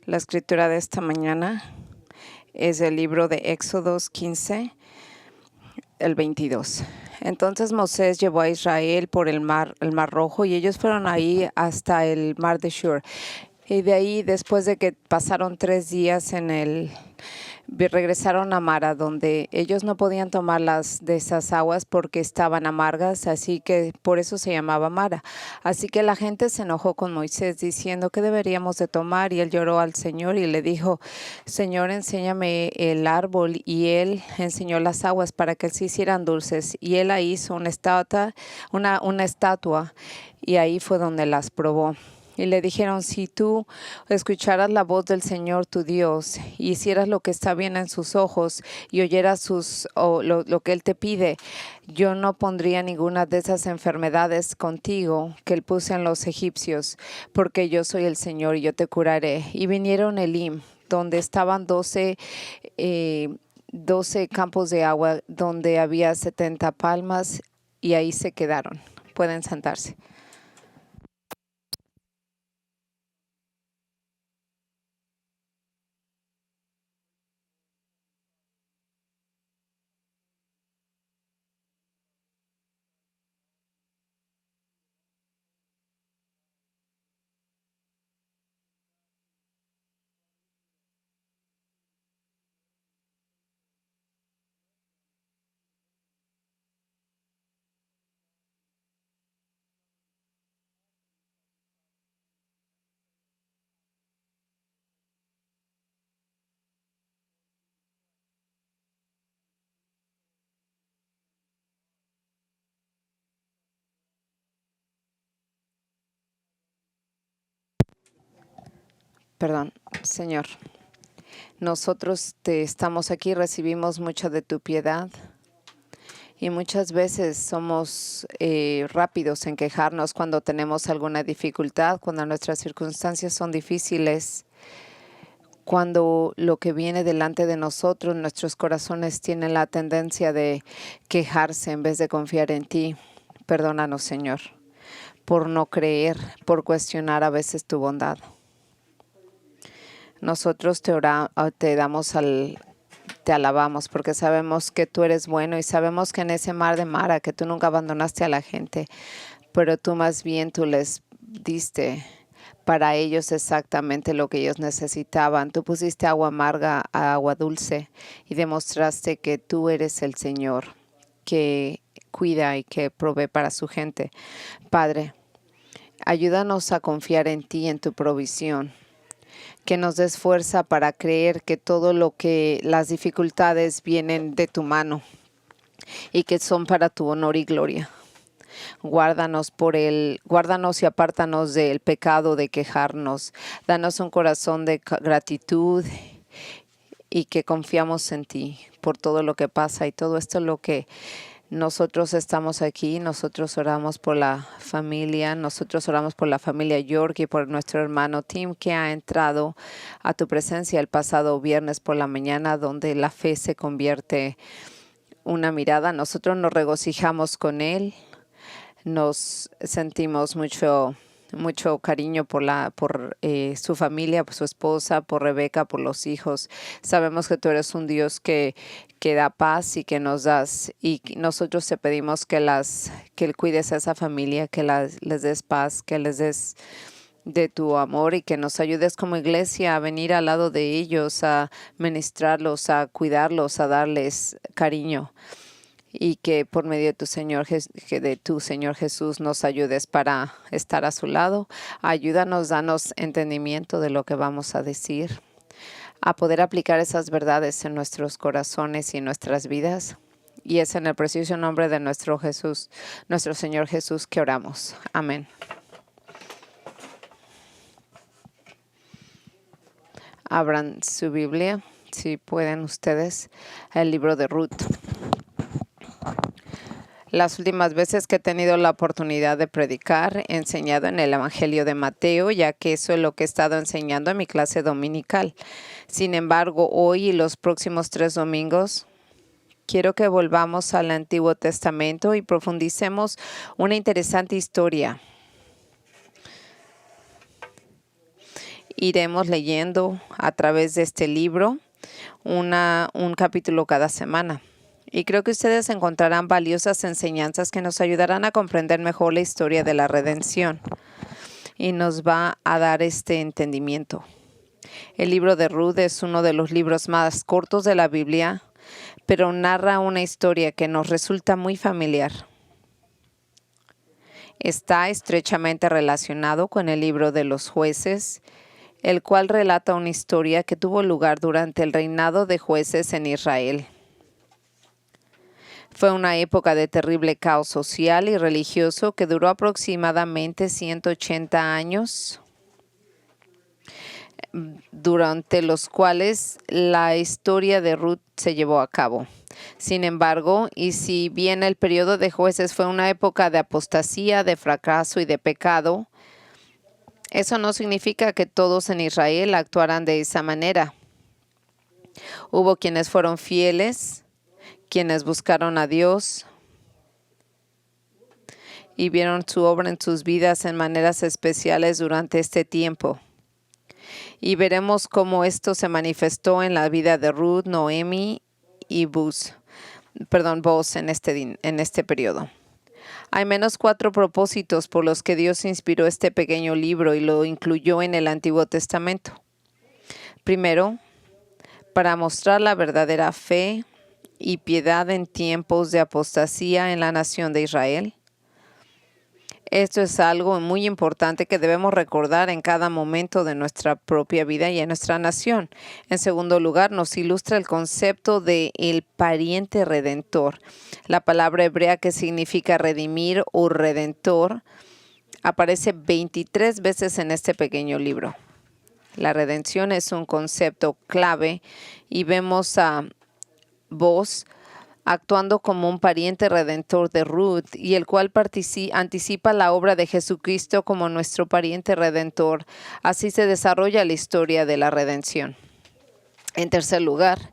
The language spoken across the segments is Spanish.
La escritura de esta mañana es el libro de Éxodos 15, el 22. Entonces Moisés llevó a Israel por el mar Rojo, y ellos fueron ahí hasta el mar de Shur. Y de ahí, después de que pasaron 3 días regresaron a Mara, donde ellos no podían tomar de esas aguas porque estaban amargas, así que por eso se llamaba Mara. Así que la gente se enojó con Moisés diciendo: ¿qué deberíamos de tomar? Y él lloró al Señor y le dijo: Señor, enséñame el árbol. Y él enseñó las aguas para que se hicieran dulces, y él ahí hizo una estatua, y ahí fue donde las probó. Y le dijeron: si tú escucharas la voz del Señor tu Dios, y hicieras lo que está bien en sus ojos, y oyeras lo que Él te pide, yo no pondría ninguna de esas enfermedades contigo que Él puso en los egipcios, porque yo soy el Señor y yo te curaré. Y vinieron a Elim, donde estaban 12 campos de agua, donde había 70 palmas, y ahí se quedaron. Pueden sentarse. Perdón, Señor. Nosotros estamos aquí, recibimos mucha de tu piedad, y muchas veces somos rápidos en quejarnos cuando tenemos alguna dificultad, cuando nuestras circunstancias son difíciles, cuando lo que viene delante de nosotros, nuestros corazones tienen la tendencia de quejarse en vez de confiar en ti. Perdónanos, Señor, por no creer, por cuestionar a veces tu bondad. Nosotros te alabamos porque sabemos que tú eres bueno, y sabemos que en ese mar de Mara, que tú nunca abandonaste a la gente, pero tú más bien tú les diste para ellos exactamente lo que ellos necesitaban. Tú pusiste agua amarga a agua dulce y demostraste que tú eres el Señor que cuida y que provee para su gente. Padre, ayúdanos a confiar en ti, en tu provisión. Que nos des fuerza para creer que todo las dificultades vienen de tu mano y que son para tu honor y gloria. Guárdanos y apártanos del pecado de quejarnos. Danos un corazón de gratitud, y que confiamos en ti por todo lo que pasa y todo esto lo que nosotros estamos aquí. Nosotros oramos por la familia, York, y por nuestro hermano Tim, que ha entrado a tu presencia el pasado viernes por la mañana, donde la fe se convierte una mirada. Nosotros nos regocijamos con él, nos sentimos mucho cariño por su familia, por su esposa, por Rebeca, por los hijos. Sabemos que tú eres un Dios que da paz y que nos das, y nosotros te pedimos que cuides a esa familia, que les des paz, que les des de tu amor, y que nos ayudes como iglesia a venir al lado de ellos, a ministrarlos, a cuidarlos, a darles cariño. Y que por medio de tu Señor Jesús nos ayudes para estar a su lado. Ayúdanos, danos entendimiento de lo que vamos a decir, a poder aplicar esas verdades en nuestros corazones y en nuestras vidas. Y es en el precioso nombre de nuestro Señor Jesús, que oramos. Amén. Abran su Biblia, si pueden ustedes, el libro de Ruth. Las últimas veces que he tenido la oportunidad de predicar, he enseñado en el Evangelio de Mateo, ya que eso es lo que he estado enseñando en mi clase dominical. Sin embargo, hoy y los próximos 3 domingos quiero que volvamos al Antiguo Testamento y profundicemos una interesante historia. Iremos leyendo a través de este libro un capítulo cada semana. Y creo que ustedes encontrarán valiosas enseñanzas que nos ayudarán a comprender mejor la historia de la redención. Y nos va a dar este entendimiento. El libro de Ruth es uno de los libros más cortos de la Biblia, pero narra una historia que nos resulta muy familiar. Está estrechamente relacionado con el libro de los Jueces, el cual relata una historia que tuvo lugar durante el reinado de jueces en Israel. Fue una época de terrible caos social y religioso que duró aproximadamente 180 años, durante los cuales la historia de Ruth se llevó a cabo. Sin embargo, y si bien el periodo de jueces fue una época de apostasía, de fracaso y de pecado, eso no significa que todos en Israel actuaran de esa manera. Hubo quienes fueron fieles, quienes buscaron a Dios y vieron su obra en sus vidas en maneras especiales durante este tiempo. Y veremos cómo esto se manifestó en la vida de Ruth, Noemi y Boaz en este periodo. Hay menos 4 propósitos por los que Dios inspiró este pequeño libro y lo incluyó en el Antiguo Testamento. Primero, para mostrar la verdadera fe y piedad en tiempos de apostasía en la nación de Israel. Esto es algo muy importante que debemos recordar en cada momento de nuestra propia vida y en nuestra nación. En segundo lugar, nos ilustra el concepto de el pariente redentor. La palabra hebrea que significa redimir o redentor aparece 23 veces en este pequeño libro. La redención es un concepto clave y vemos a Boaz actuando como un pariente redentor de Ruth, y el cual anticipa la obra de Jesucristo como nuestro pariente redentor. Así se desarrolla la historia de la redención. En tercer lugar,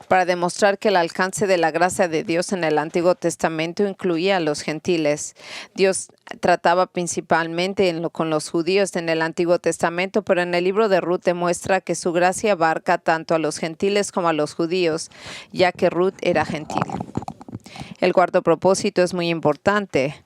para demostrar que el alcance de la gracia de Dios en el Antiguo Testamento incluía a los gentiles. Dios trataba principalmente con los judíos en el Antiguo Testamento, pero en el libro de Ruth demuestra que su gracia abarca tanto a los gentiles como a los judíos, ya que Ruth era gentil. El cuarto propósito es muy importante.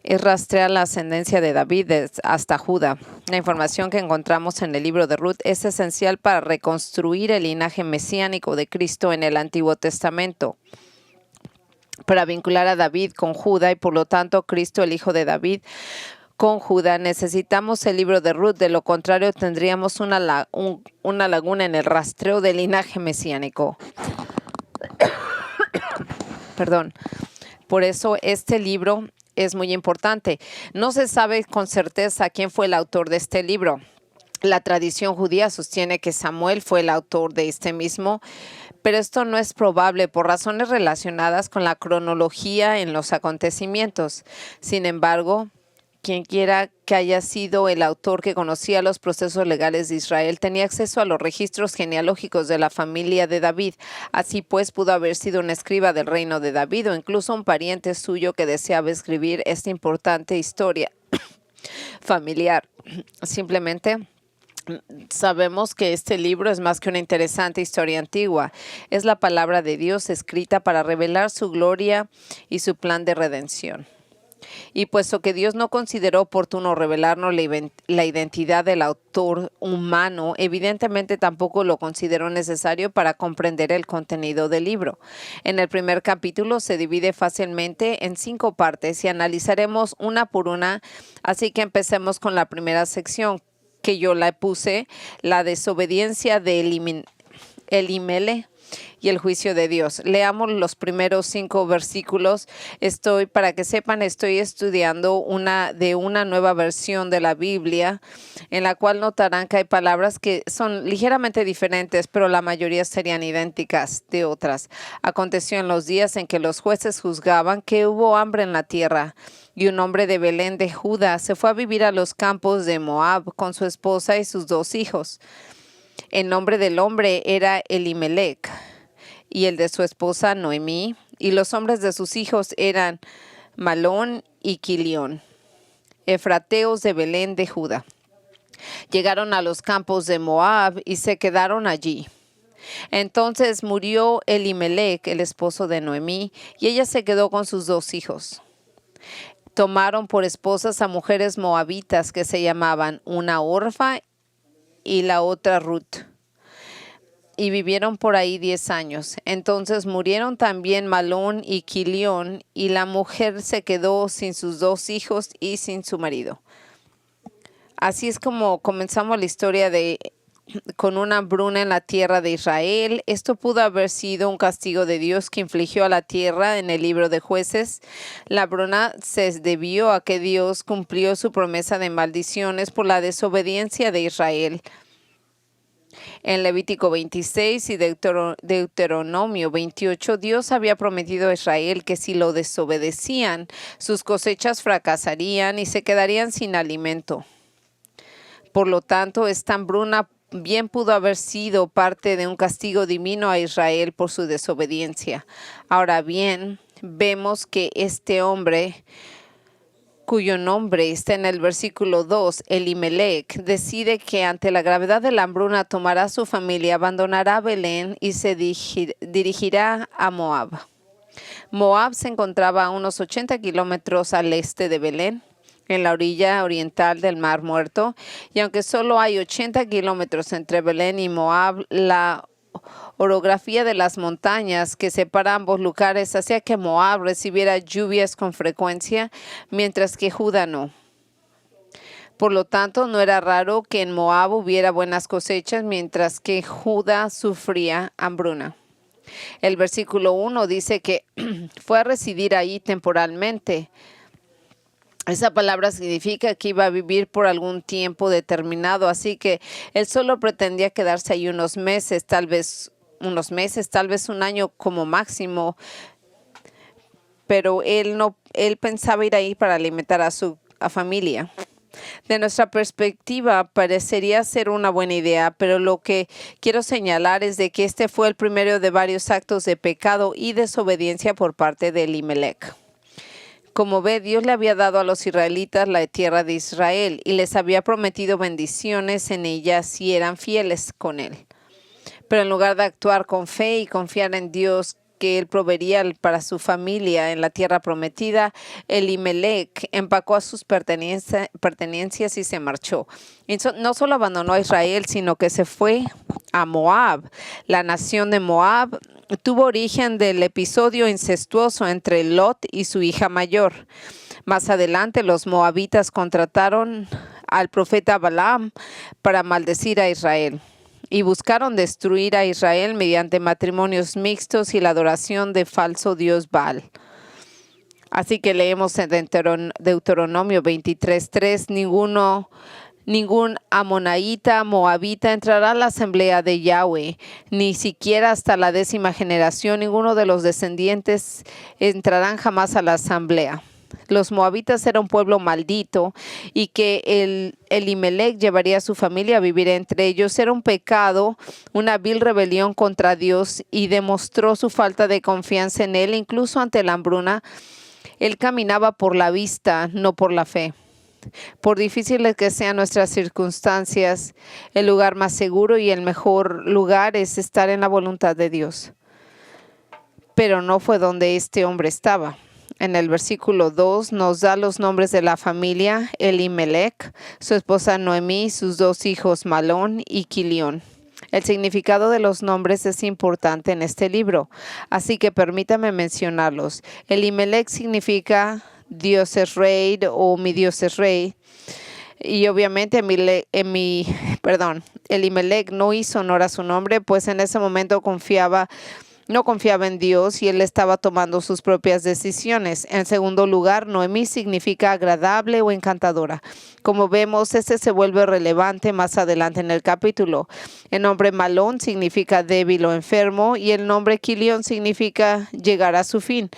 Es rastrear la ascendencia de David hasta Judá. La información que encontramos en el libro de Ruth es esencial para reconstruir el linaje mesiánico de Cristo en el Antiguo Testamento. Para vincular a David con Judá y por lo tanto Cristo, el hijo de David, con Judá, necesitamos el libro de Ruth. De lo contrario, tendríamos una laguna en el rastreo del linaje mesiánico. Por eso este libro es muy importante. No se sabe con certeza quién fue el autor de este libro. La tradición judía sostiene que Samuel fue el autor de este mismo, pero esto no es probable por razones relacionadas con la cronología en los acontecimientos. Sin embargo, quien quiera que haya sido el autor que conocía los procesos legales de Israel tenía acceso a los registros genealógicos de la familia de David. Así pues, pudo haber sido un escriba del reino de David o incluso un pariente suyo que deseaba escribir esta importante historia familiar. Simplemente sabemos que este libro es más que una interesante historia antigua. Es la palabra de Dios escrita para revelar su gloria y su plan de redención. Y puesto que Dios no consideró oportuno revelarnos la identidad del autor humano, evidentemente tampoco lo consideró necesario para comprender el contenido del libro. En el primer capítulo se divide fácilmente en 5 partes y analizaremos una por una, así que empecemos con la primera sección, que yo la puse, la desobediencia de Elimelech y el juicio de Dios. Leamos los primeros 5 versículos. Para que sepan, estoy estudiando una nueva versión de la Biblia, en la cual notarán que hay palabras que son ligeramente diferentes, pero la mayoría serían idénticas de otras. Aconteció en los días en que los jueces juzgaban que hubo hambre en la tierra, y un hombre de Belén de Judá se fue a vivir a los campos de Moab con su esposa y sus 2 hijos. El nombre del hombre era Elimelec y el de su esposa Noemí, y los nombres de sus hijos eran Malón y Quilión, efrateos de Belén de Judá. Llegaron a los campos de Moab y se quedaron allí. Entonces murió Elimelec, el esposo de Noemí, y ella se quedó con sus 2 hijos. Tomaron por esposas a mujeres moabitas que se llamaban una Orfa y la otra Ruth, y vivieron por ahí 10 años. Entonces murieron también Malón y Quilión, y la mujer se quedó sin sus 2 hijos y sin su marido. Así es como comenzamos la historia con una hambruna en la tierra de Israel. Esto pudo haber sido un castigo de Dios que infligió a la tierra en el libro de Jueces. La hambruna se debió a que Dios cumplió su promesa de maldiciones por la desobediencia de Israel. En Levítico 26 y Deuteronomio 28, Dios había prometido a Israel que si lo desobedecían, sus cosechas fracasarían y se quedarían sin alimento. Por lo tanto, esta hambruna bien pudo haber sido parte de un castigo divino a Israel por su desobediencia. Ahora bien, vemos que este hombre, cuyo nombre está en el versículo 2, Elimelec, decide que ante la gravedad de la hambruna tomará a su familia, abandonará Belén y se dirigirá a Moab. Moab se encontraba a unos 80 kilómetros al este de Belén, en la orilla oriental del Mar Muerto, y aunque solo hay 80 kilómetros entre Belén y Moab, la orografía de las montañas que separan ambos lugares hacía que Moab recibiera lluvias con frecuencia, mientras que Judá no. Por lo tanto, no era raro que en Moab hubiera buenas cosechas, mientras que Judá sufría hambruna. El versículo 1 dice que fue a residir ahí temporalmente. Esa palabra significa que iba a vivir por algún tiempo determinado, así que él solo pretendía quedarse ahí unos meses, tal vez un año como máximo, pero él pensaba ir ahí para alimentar a su familia. De nuestra perspectiva, parecería ser una buena idea, pero lo que quiero señalar es de que este fue el primero de varios actos de pecado y desobediencia por parte de Elimelec. Como ve, Dios le había dado a los israelitas la tierra de Israel y les había prometido bendiciones en ella si eran fieles con él. Pero en lugar de actuar con fe y confiar en Dios que él proveería para su familia en la tierra prometida, Elimelec empacó a sus pertenencias y se marchó. Y no solo abandonó a Israel, sino que se fue a Moab. La nación de Moab tuvo origen del episodio incestuoso entre Lot y su hija mayor. Más adelante, los moabitas contrataron al profeta Balaam para maldecir a Israel y buscaron destruir a Israel mediante matrimonios mixtos y la adoración de falso dios Baal. Así que leemos en Deuteronomio 23:3, ningún amonita, moabita entrará a la asamblea de Yahweh, ni siquiera hasta la 10ª generación, ninguno de los descendientes entrarán jamás a la asamblea. Los moabitas eran un pueblo maldito y que Elimelec llevaría a su familia a vivir entre ellos. Era un pecado, una vil rebelión contra Dios, y demostró su falta de confianza en él. Incluso ante la hambruna, él caminaba por la vista, no por la fe. Por difíciles que sean nuestras circunstancias, el lugar más seguro y el mejor lugar es estar en la voluntad de Dios. Pero no fue donde este hombre estaba. En el versículo 2 nos da los nombres de la familia: Elimelec, su esposa Noemí, sus 2 hijos Malón y Quilión. El significado de los nombres es importante en este libro, así que permítame mencionarlos. Elimelec significa Dios es rey o mi Dios es rey. Y obviamente Elimelec no hizo honor a su nombre, pues en ese momento no confiaba en Dios y él estaba tomando sus propias decisiones. En segundo lugar, Noemí significa agradable o encantadora. Como vemos, se vuelve relevante más adelante en el capítulo. El nombre Malón significa débil o enfermo y el nombre Quilión significa llegar a su fin.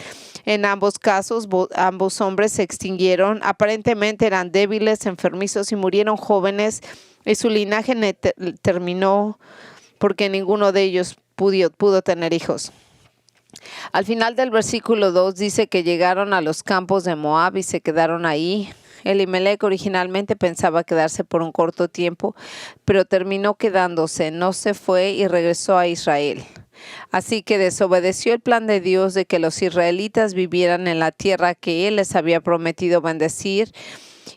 En ambos casos, ambos hombres se extinguieron. Aparentemente eran débiles, enfermizos y murieron jóvenes y su linaje terminó porque ninguno de ellos pudo tener hijos. Al final del versículo 2 dice que llegaron a los campos de Moab y se quedaron ahí. Elimelec originalmente pensaba quedarse por un corto tiempo, pero terminó quedándose, no se fue y regresó a Israel. Así que desobedeció el plan de Dios de que los israelitas vivieran en la tierra que Él les había prometido bendecir,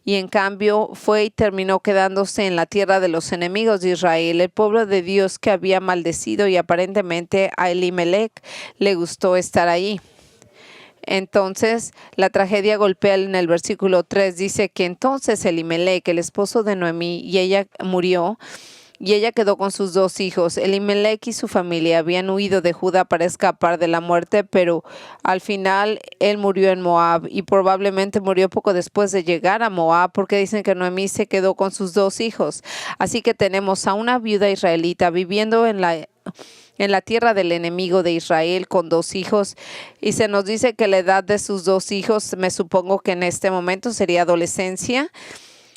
y en cambio fue y terminó quedándose en la tierra de los enemigos de Israel, el pueblo de Dios que había maldecido, y aparentemente a Elimelec le gustó estar ahí. Entonces, la tragedia golpea en el versículo 3, dice que entonces Elimelec, el esposo de Noemí, y ella murió, y ella quedó con sus 2 hijos. Elimelec y su familia habían huido de Judá para escapar de la muerte, pero al final él murió en Moab, y probablemente murió poco después de llegar a Moab, porque dicen que Noemí se quedó con sus 2 hijos. Así que tenemos a una viuda israelita viviendo en la tierra del enemigo de Israel con 2 hijos, y se nos dice que la edad de sus 2 hijos, me supongo que en este momento sería adolescencia.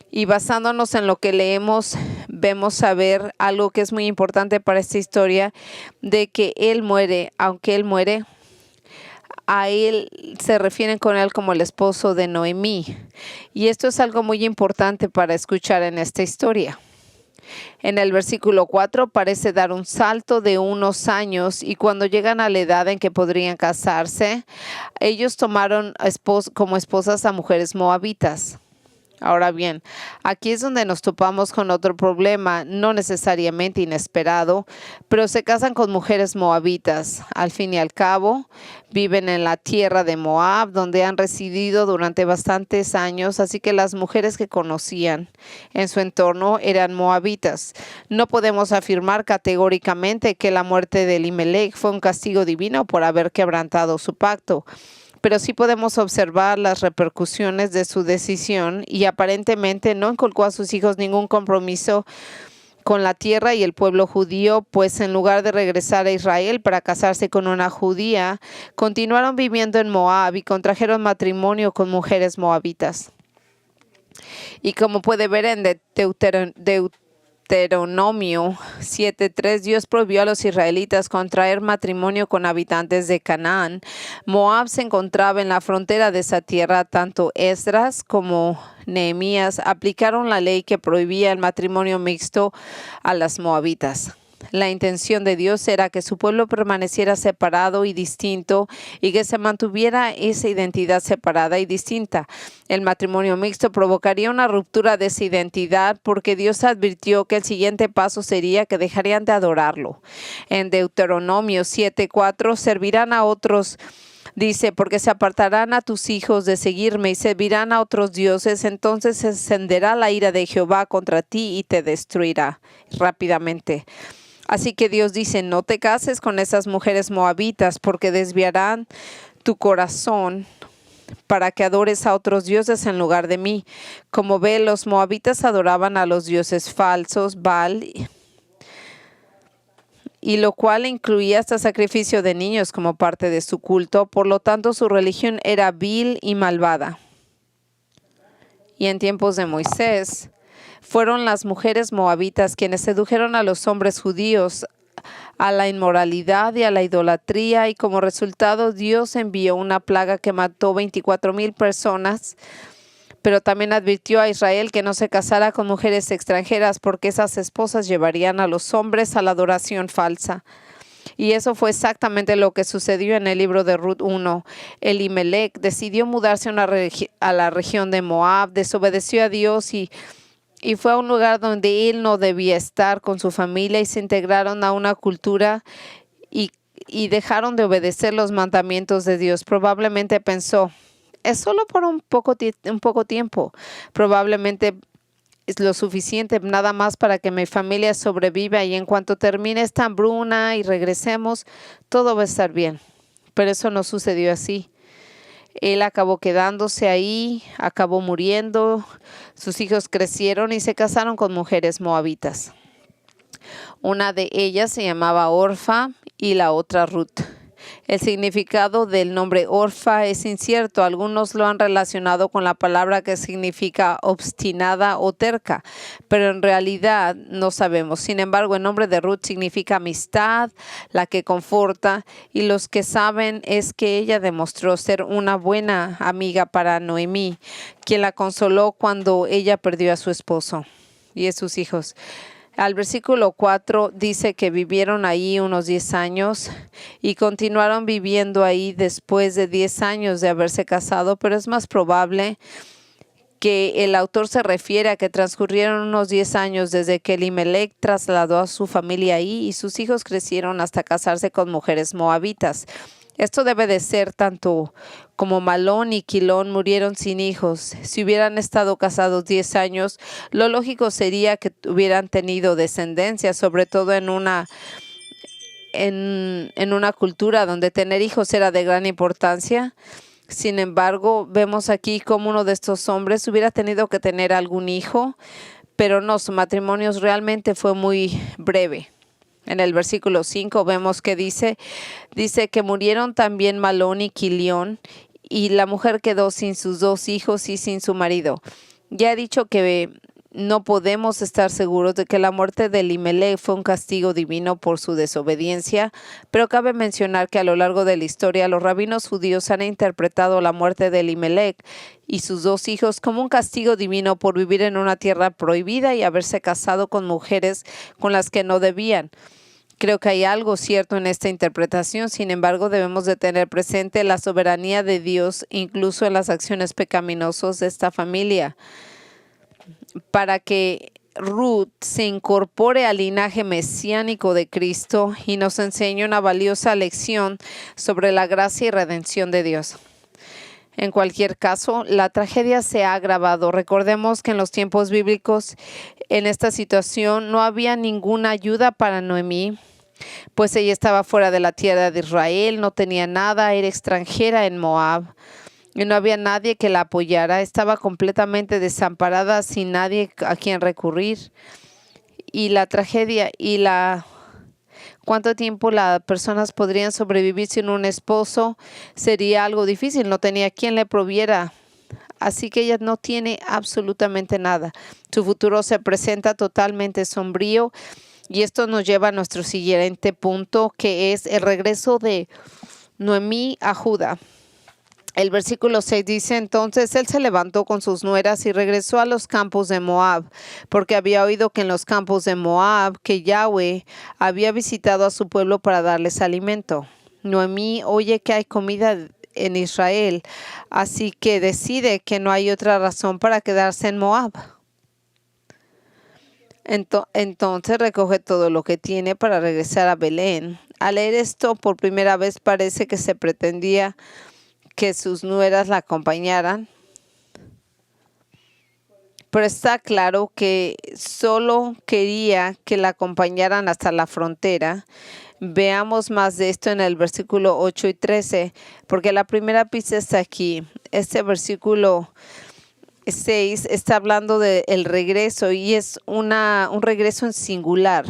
Y basándonos en lo que leemos, vemos saber algo que es muy importante para esta historia, de que él muere. Aunque él muere, a él se refieren con él como el esposo de Noemí. Y esto es algo muy importante para escuchar en esta historia. En el versículo 4 parece dar un salto de unos años, y cuando llegan a la edad en que podrían casarse, ellos tomaron como esposas a mujeres moabitas. Ahora bien, aquí es donde nos topamos con otro problema, no necesariamente inesperado, pero se casan con mujeres moabitas. Al fin y al cabo, viven en la tierra de Moab, donde han residido durante bastantes años, así que las mujeres que conocían en su entorno eran moabitas. No podemos afirmar categóricamente que la muerte de Elimelec fue un castigo divino por haber quebrantado su pacto, pero sí podemos observar las repercusiones de su decisión, y aparentemente no inculcó a sus hijos ningún compromiso con la tierra y el pueblo judío, pues en lugar de regresar a Israel para casarse con una judía, continuaron viviendo en Moab y contrajeron matrimonio con mujeres moabitas. Y como puede ver en Deuteronomio 7:3, Dios prohibió a los israelitas contraer matrimonio con habitantes de Canaán. Moab se encontraba en la frontera de esa tierra. Tanto Esdras como Nehemías aplicaron la ley que prohibía el matrimonio mixto a las moabitas. La intención de Dios era que su pueblo permaneciera separado y distinto, y que se mantuviera esa identidad separada y distinta. El matrimonio mixto provocaría una ruptura de esa identidad, porque Dios advirtió que el siguiente paso sería que dejarían de adorarlo. En Deuteronomio 7:4, servirán a otros. Dice, porque se apartarán a tus hijos de seguirme y servirán a otros dioses, entonces se encenderá la ira de Jehová contra ti y te destruirá rápidamente. Así que Dios dice, no te cases con esas mujeres moabitas, porque desviarán tu corazón para que adores a otros dioses en lugar de mí. Como ve, los moabitas adoraban a los dioses falsos, Baal, y lo cual incluía hasta sacrificio de niños como parte de su culto. Por lo tanto, su religión era vil y malvada. Y en tiempos de Moisés, fueron las mujeres moabitas quienes sedujeron a los hombres judíos a la inmoralidad y a la idolatría, y como resultado Dios envió una plaga que mató 24,000 personas, pero también advirtió a Israel que no se casara con mujeres extranjeras, porque esas esposas llevarían a los hombres a la adoración falsa. Y eso fue exactamente lo que sucedió en el libro de Ruth 1. Elimelec decidió mudarse a la región de Moab, desobedeció a Dios y fue a un lugar donde él no debía estar con su familia, y se integraron a una cultura y dejaron de obedecer los mandamientos de Dios. Probablemente pensó, es solo por un poco tiempo, probablemente es lo suficiente, nada más para que mi familia sobreviva, y en cuanto termine esta hambruna y regresemos, todo va a estar bien. Pero eso no sucedió así. Él acabó quedándose ahí, acabó muriendo, sus hijos crecieron y se casaron con mujeres moabitas. Una de ellas se llamaba Orfa y la otra Ruth. El significado del nombre Orfa es incierto. Algunos lo han relacionado con la palabra que significa obstinada o terca, pero en realidad no sabemos. Sin embargo, el nombre de Ruth significa amistad, la que conforta, y los que saben es que ella demostró ser una buena amiga para Noemí, quien la consoló cuando ella perdió a su esposo y a sus hijos. Al versículo 4 dice que vivieron ahí unos 10 años y continuaron viviendo ahí después de 10 años de haberse casado, pero es más probable que el autor se refiere a que transcurrieron unos 10 años desde que Elimelech trasladó a su familia ahí y sus hijos crecieron hasta casarse con mujeres moabitas. Esto debe de ser tanto como Malón y Quilón murieron sin hijos. Si hubieran estado casados 10 años, lo lógico sería que hubieran tenido descendencia, sobre todo en una cultura donde tener hijos era de gran importancia. Sin embargo, vemos aquí cómo uno de estos hombres hubiera tenido que tener algún hijo, pero no, su matrimonio realmente fue muy breve. En el versículo 5 vemos que dice que murieron también Malón y Quilión, y la mujer quedó sin sus 2 hijos y sin su marido. Ya he dicho que no podemos estar seguros de que la muerte de Elimelech fue un castigo divino por su desobediencia, pero cabe mencionar que a lo largo de la historia los rabinos judíos han interpretado la muerte de Elimelech y sus 2 hijos como un castigo divino por vivir en una tierra prohibida y haberse casado con mujeres con las que no debían. Creo que hay algo cierto en esta interpretación, sin embargo debemos de tener presente la soberanía de Dios incluso en las acciones pecaminosas de esta familia. Para que Ruth se incorpore al linaje mesiánico de Cristo y nos enseñe una valiosa lección sobre la gracia y redención de Dios. En cualquier caso, la tragedia se ha agravado. Recordemos que en los tiempos bíblicos, en esta situación, no había ninguna ayuda para Noemí, pues ella estaba fuera de la tierra de Israel, no tenía nada, era extranjera en Moab. Y no había nadie que la apoyara, estaba completamente desamparada, sin nadie a quien recurrir. Y la tragedia cuánto tiempo las personas podrían sobrevivir sin un esposo sería algo difícil, no tenía quien le proviera. Así que ella no tiene absolutamente nada. Su futuro se presenta totalmente sombrío y esto nos lleva a nuestro siguiente punto, que es el regreso de Noemí a Judá. El versículo 6 dice, entonces él se levantó con sus nueras y regresó a los campos de Moab, porque había oído que en los campos de Moab, que Yahweh había visitado a su pueblo para darles alimento. Noemí oye que hay comida en Israel, así que decide que no hay otra razón para quedarse en Moab. Entonces recoge todo lo que tiene para regresar a Belén. Al leer esto por primera vez parece que se pretendía que sus nueras la acompañaran, pero está claro que solo quería que la acompañaran hasta la frontera. Veamos más de esto en el versículo 8 y 13, porque la primera pista está aquí. Este versículo 6 está hablando del regreso y es un regreso en singular.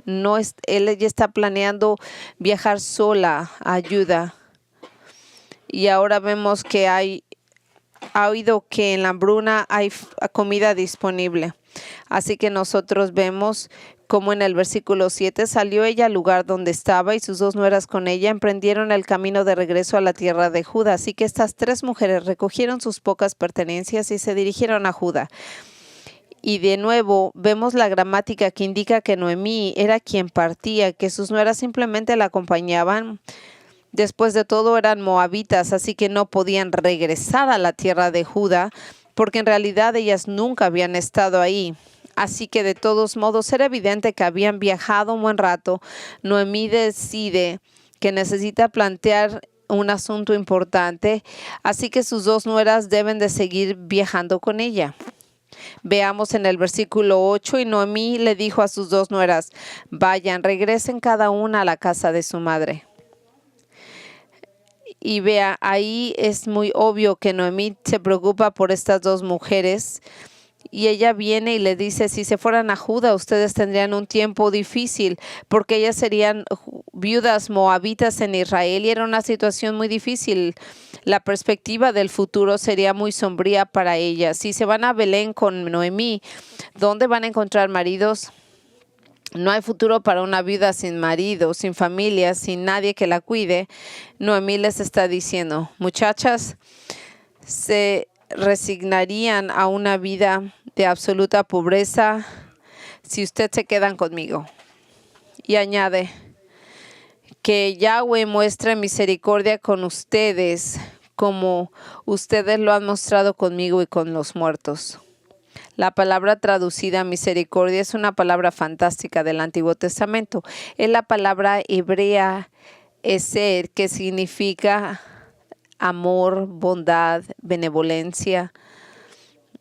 Ella está planeando viajar sola a Judá. Y ahora vemos que ha oído que en la hambruna hay comida disponible. Así que nosotros vemos como en el versículo 7 salió ella al lugar donde estaba y sus 2 nueras con ella emprendieron el camino de regreso a la tierra de Judá. Así que estas 3 mujeres recogieron sus pocas pertenencias y se dirigieron a Judá. Y de nuevo vemos la gramática que indica que Noemí era quien partía, que sus nueras simplemente la acompañaban. Después de todo eran moabitas, así que no podían regresar a la tierra de Judá, porque en realidad ellas nunca habían estado ahí. Así que de todos modos era evidente que habían viajado un buen rato. Noemí decide que necesita plantear un asunto importante, así que sus 2 nueras deben de seguir viajando con ella. Veamos en el versículo 8, y Noemí le dijo a sus 2 nueras, vayan, regresen cada una a la casa de su madre. Y vea, ahí es muy obvio que Noemí se preocupa por estas 2 mujeres Y ella viene y le dice, si se fueran a Judá, ustedes tendrían un tiempo difícil, porque ellas serían viudas moabitas en Israel y era una situación muy difícil. La perspectiva del futuro sería muy sombría para ellas. Si se van a Belén con Noemí, ¿dónde van a encontrar maridos? No hay futuro para una viuda sin marido, sin familia, sin nadie que la cuide. Noemí les está diciendo, muchachas, se resignarían a una vida de absoluta pobreza si ustedes se quedan conmigo. Y añade, que Yahweh muestre misericordia con ustedes como ustedes lo han mostrado conmigo y con los muertos. La palabra traducida misericordia es una palabra fantástica del Antiguo Testamento. Es la palabra hebrea eser, que significa amor, bondad, benevolencia,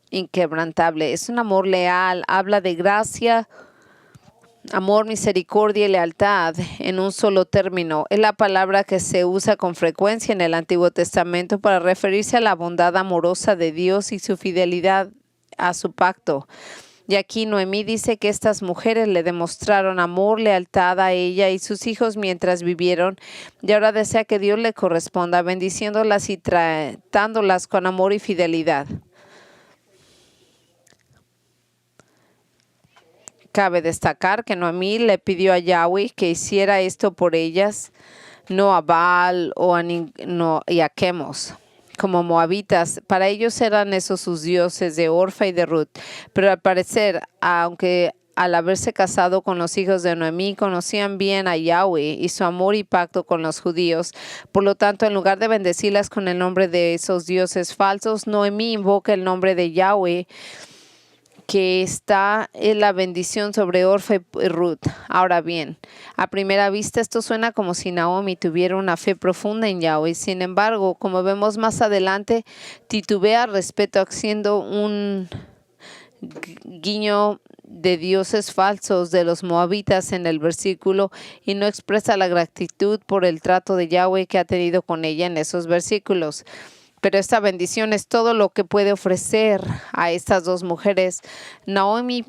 inquebrantable. Es un amor leal, habla de gracia, amor, misericordia y lealtad en un solo término. Es la palabra que se usa con frecuencia en el Antiguo Testamento para referirse a la bondad amorosa de Dios y su fidelidad a su pacto. Y aquí Noemí dice que estas mujeres le demostraron amor, lealtad a ella y sus hijos mientras vivieron, y ahora desea que Dios le corresponda, bendiciéndolas y tratándolas con amor y fidelidad. Cabe destacar que Noemí le pidió a Yahweh que hiciera esto por ellas, no a Baal y a Chemos, como moabitas. Para ellos eran esos sus dioses de Orfa y de Ruth. Pero al parecer, aunque al haberse casado con los hijos de Noemí, conocían bien a Yahweh y su amor y pacto con los judíos. Por lo tanto, en lugar de bendecirlas con el nombre de esos dioses falsos, Noemí invoca el nombre de Yahweh, que está en la bendición sobre Orfa y Ruth. Ahora bien, a primera vista esto suena como si Naomi tuviera una fe profunda en Yahweh. Sin embargo, como vemos más adelante, titubea respecto haciendo un guiño de dioses falsos de los moabitas en el versículo y no expresa la gratitud por el trato de Yahweh que ha tenido con ella en esos versículos. Pero esta bendición es todo lo que puede ofrecer a estas dos mujeres. Naomi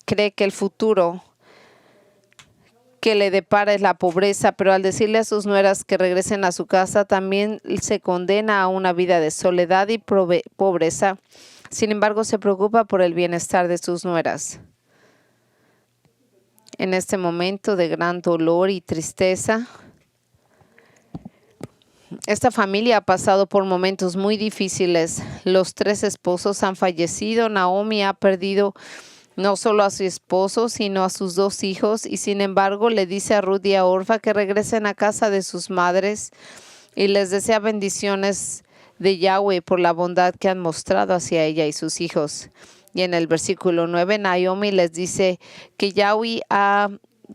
cree que el futuro que le depara es la pobreza, pero al decirle a sus nueras que regresen a su casa, también se condena a una vida de soledad y pobreza. Sin embargo, se preocupa por el bienestar de sus nueras. En este momento de gran dolor y tristeza, esta familia ha pasado por momentos muy difíciles. Los 3 esposos han fallecido. Naomi ha perdido no solo a su esposo, sino a sus 2 hijos. Y sin embargo, le dice a Ruth y a Orfa que regresen a casa de sus madres y les desea bendiciones de Yahweh por la bondad que han mostrado hacia ella y sus hijos. Y en el versículo 9, Naomi les dice que Yahweh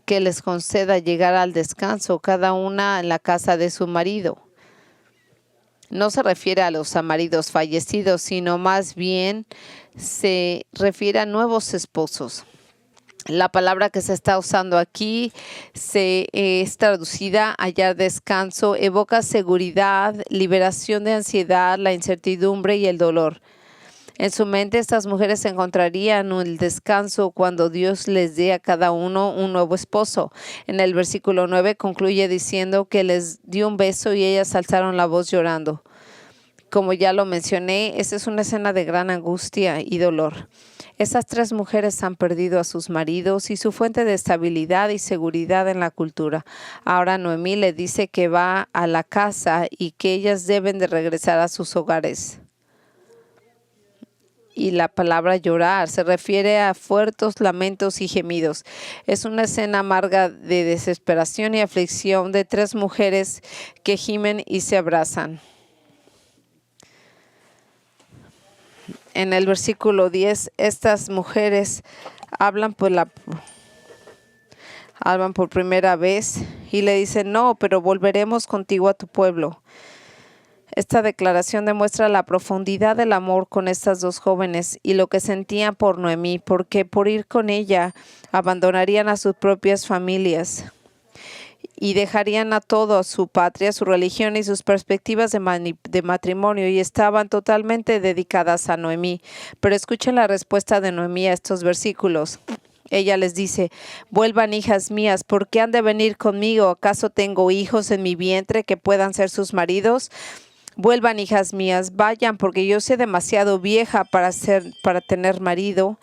que les conceda llegar al descanso, cada una en la casa de su marido. No se refiere a los maridos fallecidos, sino más bien se refiere a nuevos esposos. La palabra que se está usando aquí es traducida hallar descanso, evoca seguridad, liberación de ansiedad, la incertidumbre y el dolor. En su mente, estas mujeres encontrarían el descanso cuando Dios les dé a cada uno un nuevo esposo. En el versículo 9 concluye diciendo que les dio un beso y ellas alzaron la voz llorando. Como ya lo mencioné, esta es una escena de gran angustia y dolor. Esas 3 mujeres han perdido a sus maridos y su fuente de estabilidad y seguridad en la cultura. Ahora Noemí le dice que va a la casa y que ellas deben de regresar a sus hogares. Y la palabra llorar se refiere a fuertes lamentos y gemidos. Es una escena amarga de desesperación y aflicción de 3 mujeres que gimen y se abrazan. En el versículo 10, estas mujeres hablan por primera vez y le dicen, no, pero volveremos contigo a tu pueblo. Esta declaración demuestra la profundidad del amor con estas 2 jóvenes y lo que sentían por Noemí, porque por ir con ella abandonarían a sus propias familias. y dejarían a todo, a su patria, su religión y sus perspectivas de matrimonio, y estaban totalmente dedicadas a Noemí. Pero escuchen la respuesta de Noemí a estos versículos. Ella les dice: vuelvan, hijas mías, ¿por qué han de venir conmigo? ¿Acaso tengo hijos en mi vientre que puedan ser sus maridos? Vuelvan, hijas mías, vayan, porque yo soy demasiado vieja para tener marido.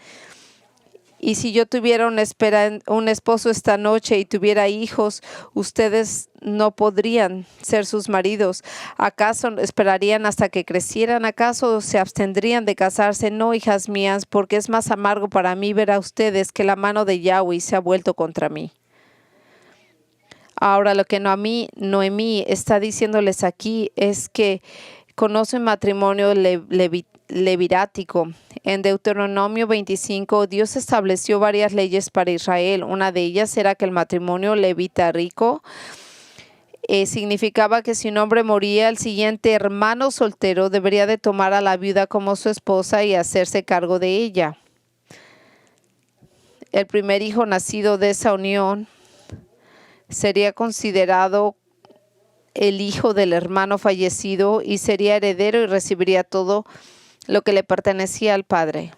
Y si yo tuviera un esposo esta noche y tuviera hijos, ustedes no podrían ser sus maridos. ¿Acaso esperarían hasta que crecieran? ¿Acaso se abstendrían de casarse? No, hijas mías, porque es más amargo para mí ver a ustedes que la mano de Yahweh se ha vuelto contra mí. Ahora, lo que Noemí está diciéndoles aquí es que conoce un matrimonio levirático. En Deuteronomio 25, Dios estableció varias leyes para Israel. Una de ellas era que el matrimonio levítico significaba que si un hombre moría, el siguiente hermano soltero debería de tomar a la viuda como su esposa y hacerse cargo de ella. El primer hijo nacido de esa unión sería considerado el hijo del hermano fallecido y sería heredero y recibiría todo lo que le pertenecía al padre.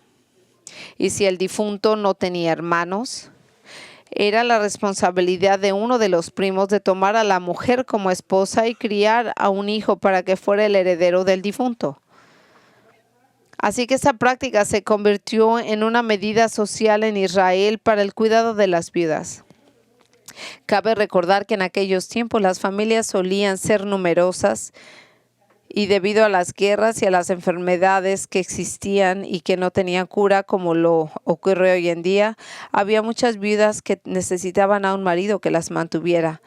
Y si el difunto no tenía hermanos, era la responsabilidad de uno de los primos de tomar a la mujer como esposa y criar a un hijo para que fuera el heredero del difunto. Así que esa práctica se convirtió en una medida social en Israel para el cuidado de las viudas. Cabe recordar que en aquellos tiempos las familias solían ser numerosas y debido a las guerras y a las enfermedades que existían y que no tenían cura como lo ocurre hoy en día, había muchas viudas que necesitaban a un marido que las mantuviera.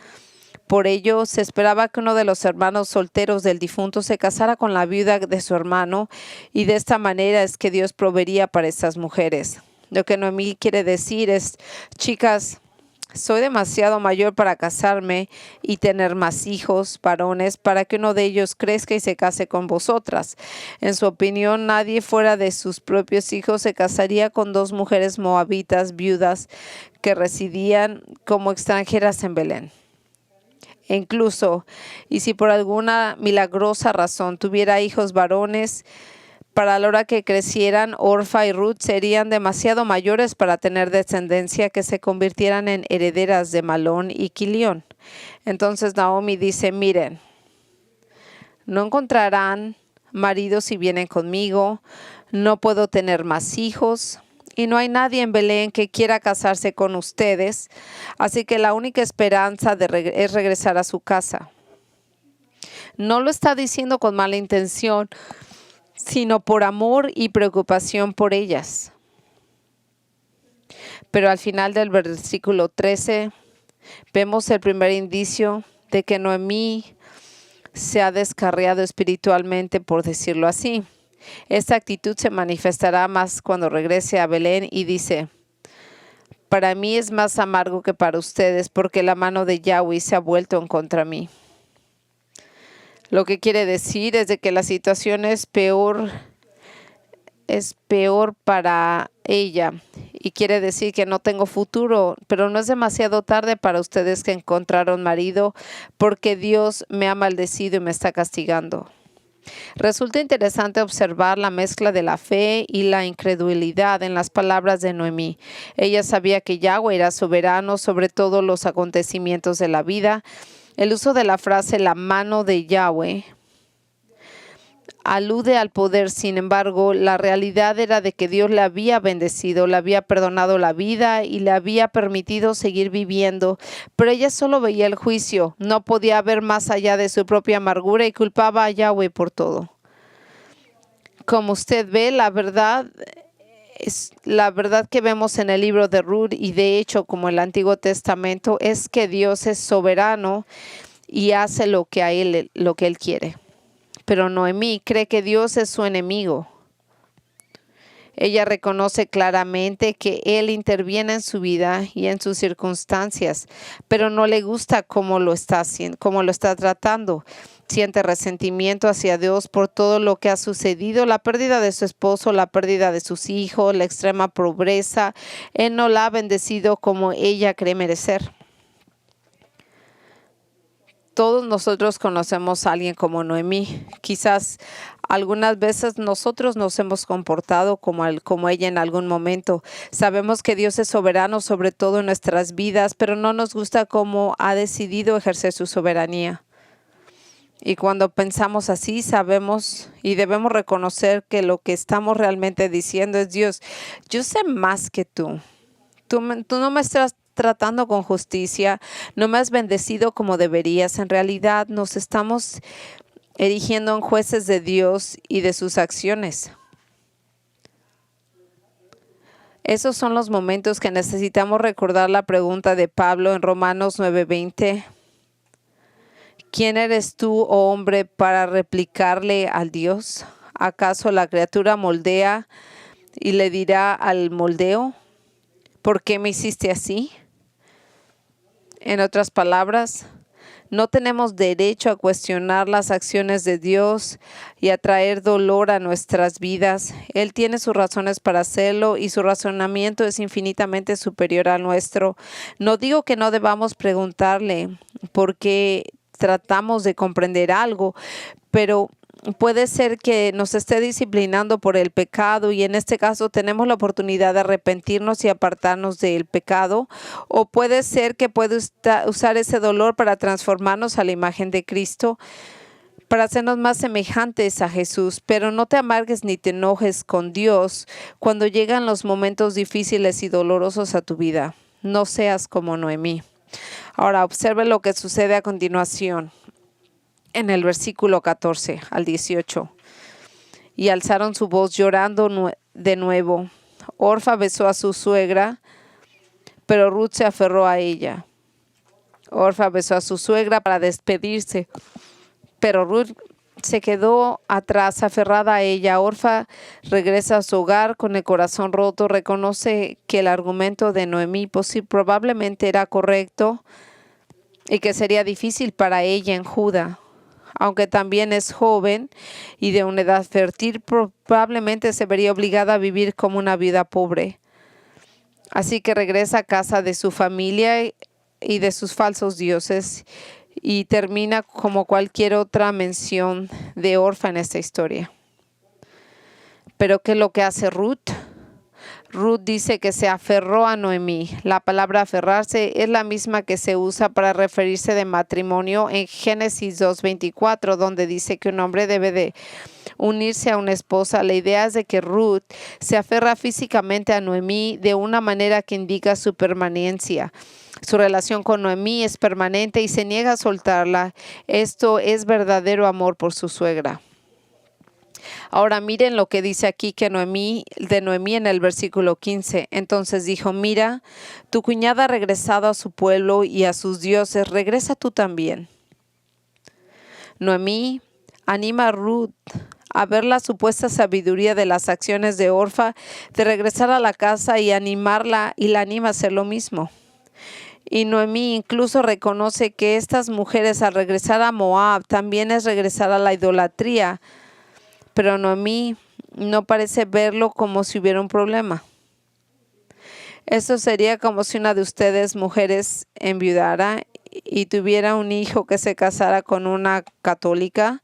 Por ello, se esperaba que uno de los hermanos solteros del difunto se casara con la viuda de su hermano, y de esta manera es que Dios proveería para estas mujeres. Lo que Noemí quiere decir es: chicas, soy demasiado mayor para casarme y tener más hijos varones para que uno de ellos crezca y se case con vosotras. En su opinión, nadie fuera de sus propios hijos se casaría con dos mujeres moabitas viudas que residían como extranjeras en Belén. E incluso, y si por alguna milagrosa razón tuviera hijos varones, para la hora que crecieran, Orfa y Ruth serían demasiado mayores para tener descendencia que se convirtieran en herederas de Malón y Quilión. Entonces Naomi dice: miren, no encontrarán marido si vienen conmigo, no puedo tener más hijos y no hay nadie en Belén que quiera casarse con ustedes, así que la única esperanza es regresar a su casa. No lo está diciendo con mala intención, sino por amor y preocupación por ellas. Pero al final del versículo 13 vemos el primer indicio de que Noemí se ha descarriado espiritualmente, por decirlo así. Esta actitud se manifestará más cuando regrese a Belén y dice: para mí es más amargo que para ustedes, porque la mano de Yahweh se ha vuelto en contra mí. Lo que quiere decir es de que la situación es peor para ella, y quiere decir que no tengo futuro, pero no es demasiado tarde para ustedes que encontraron marido, porque Dios me ha maldecido y me está castigando. Resulta interesante observar la mezcla de la fe y la incredulidad en las palabras de Noemí. Ella sabía que Yahweh era soberano sobre todos los acontecimientos de la vida. El uso de la frase "la mano de Yahweh" alude al poder. Sin embargo, la realidad era de que Dios le había bendecido, le había perdonado la vida y le había permitido seguir viviendo. Pero ella solo veía el juicio, no podía ver más allá de su propia amargura y culpaba a Yahweh por todo. Como usted ve, la verdad que vemos en el libro de Ruth, y de hecho como el Antiguo Testamento, es que Dios es soberano y hace lo que Él quiere. Pero Noemí cree que Dios es su enemigo. Ella reconoce claramente que Él interviene en su vida y en sus circunstancias, pero no le gusta cómo lo está haciendo, cómo lo está tratando. Siente resentimiento hacia Dios por todo lo que ha sucedido: la pérdida de su esposo, la pérdida de sus hijos, la extrema pobreza. Él no la ha bendecido como ella cree merecer. Todos nosotros conocemos a alguien como Noemí. Quizás algunas veces nosotros nos hemos comportado como ella en algún momento. Sabemos que Dios es soberano sobre todo en nuestras vidas, pero no nos gusta cómo ha decidido ejercer su soberanía. Y cuando pensamos así, sabemos y debemos reconocer que lo que estamos realmente diciendo es: Dios, yo sé más que tú. Tú no me estás tratando con justicia, no me has bendecido como deberías. En realidad nos estamos erigiendo en jueces de Dios y de sus acciones. Esos son los momentos que necesitamos recordar la pregunta de Pablo en Romanos 9:20. ¿Quién eres tú, oh hombre, para replicarle al Dios? ¿Acaso la criatura moldea y le dirá al moldeo: ¿por qué me hiciste así? En otras palabras, no tenemos derecho a cuestionar las acciones de Dios y a traer dolor a nuestras vidas. Él tiene sus razones para hacerlo y su razonamiento es infinitamente superior al nuestro. No digo que no debamos preguntarle porque tratamos de comprender algo, pero puede ser que nos esté disciplinando por el pecado y en este caso tenemos la oportunidad de arrepentirnos y apartarnos del pecado, o puede ser que puede usar ese dolor para transformarnos a la imagen de Cristo, para hacernos más semejantes a Jesús. Pero no te amargues ni te enojes con Dios cuando llegan los momentos difíciles y dolorosos a tu vida. No seas como Noemí. Ahora observe lo que sucede a continuación. En el versículo 14 al 18. Y alzaron su voz llorando de nuevo. Orfa besó a su suegra, pero Ruth se aferró a ella. Orfa besó a su suegra para despedirse, pero Ruth se quedó atrás, aferrada a ella. Orfa regresa a su hogar con el corazón roto. Reconoce que el argumento de Noemí probablemente era correcto y que sería difícil para ella en Judá. Aunque también es joven y de una edad fértil, probablemente se vería obligada a vivir como una viuda pobre. Así que regresa a casa de su familia y de sus falsos dioses y termina como cualquier otra mención de Orfa en esta historia. Pero ¿qué es lo que hace Ruth? Ruth dice que se aferró a Noemí. La palabra aferrarse es la misma que se usa para referirse de matrimonio en Génesis 2:24, donde dice que un hombre debe de unirse a una esposa. La idea es de que Ruth se aferra físicamente a Noemí de una manera que indica su permanencia. Su relación con Noemí es permanente y se niega a soltarla. Esto es verdadero amor por su suegra. Ahora miren lo que dice aquí de Noemí en el versículo 15. Entonces dijo: mira, tu cuñada ha regresado a su pueblo y a sus dioses, regresa tú también. Noemí anima a Ruth a ver la supuesta sabiduría de las acciones de Orfa, de regresar a la casa y animarla, y la anima a hacer lo mismo. Y Noemí incluso reconoce que estas mujeres al regresar a Moab también es regresar a la idolatría. Pero Noemí no parece verlo como si hubiera un problema. Esto sería como si una de ustedes, mujeres, enviudara y tuviera un hijo que se casara con una católica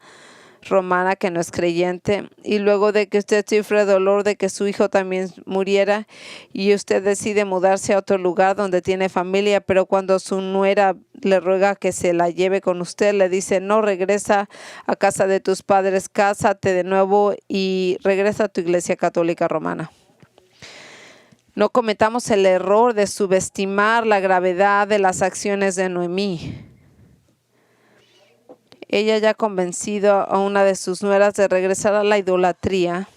romana que no es creyente, y luego de que usted sufre dolor de que su hijo también muriera y usted decide mudarse a otro lugar donde tiene familia, pero cuando su nuera le ruega que se la lleve con usted, le dice: no, regresa a casa de tus padres, cásate de nuevo y regresa a tu iglesia católica romana. No cometamos el error de subestimar la gravedad de las acciones de Noemí. Ella ya ha convencido a una de sus nueras de regresar a la idolatría,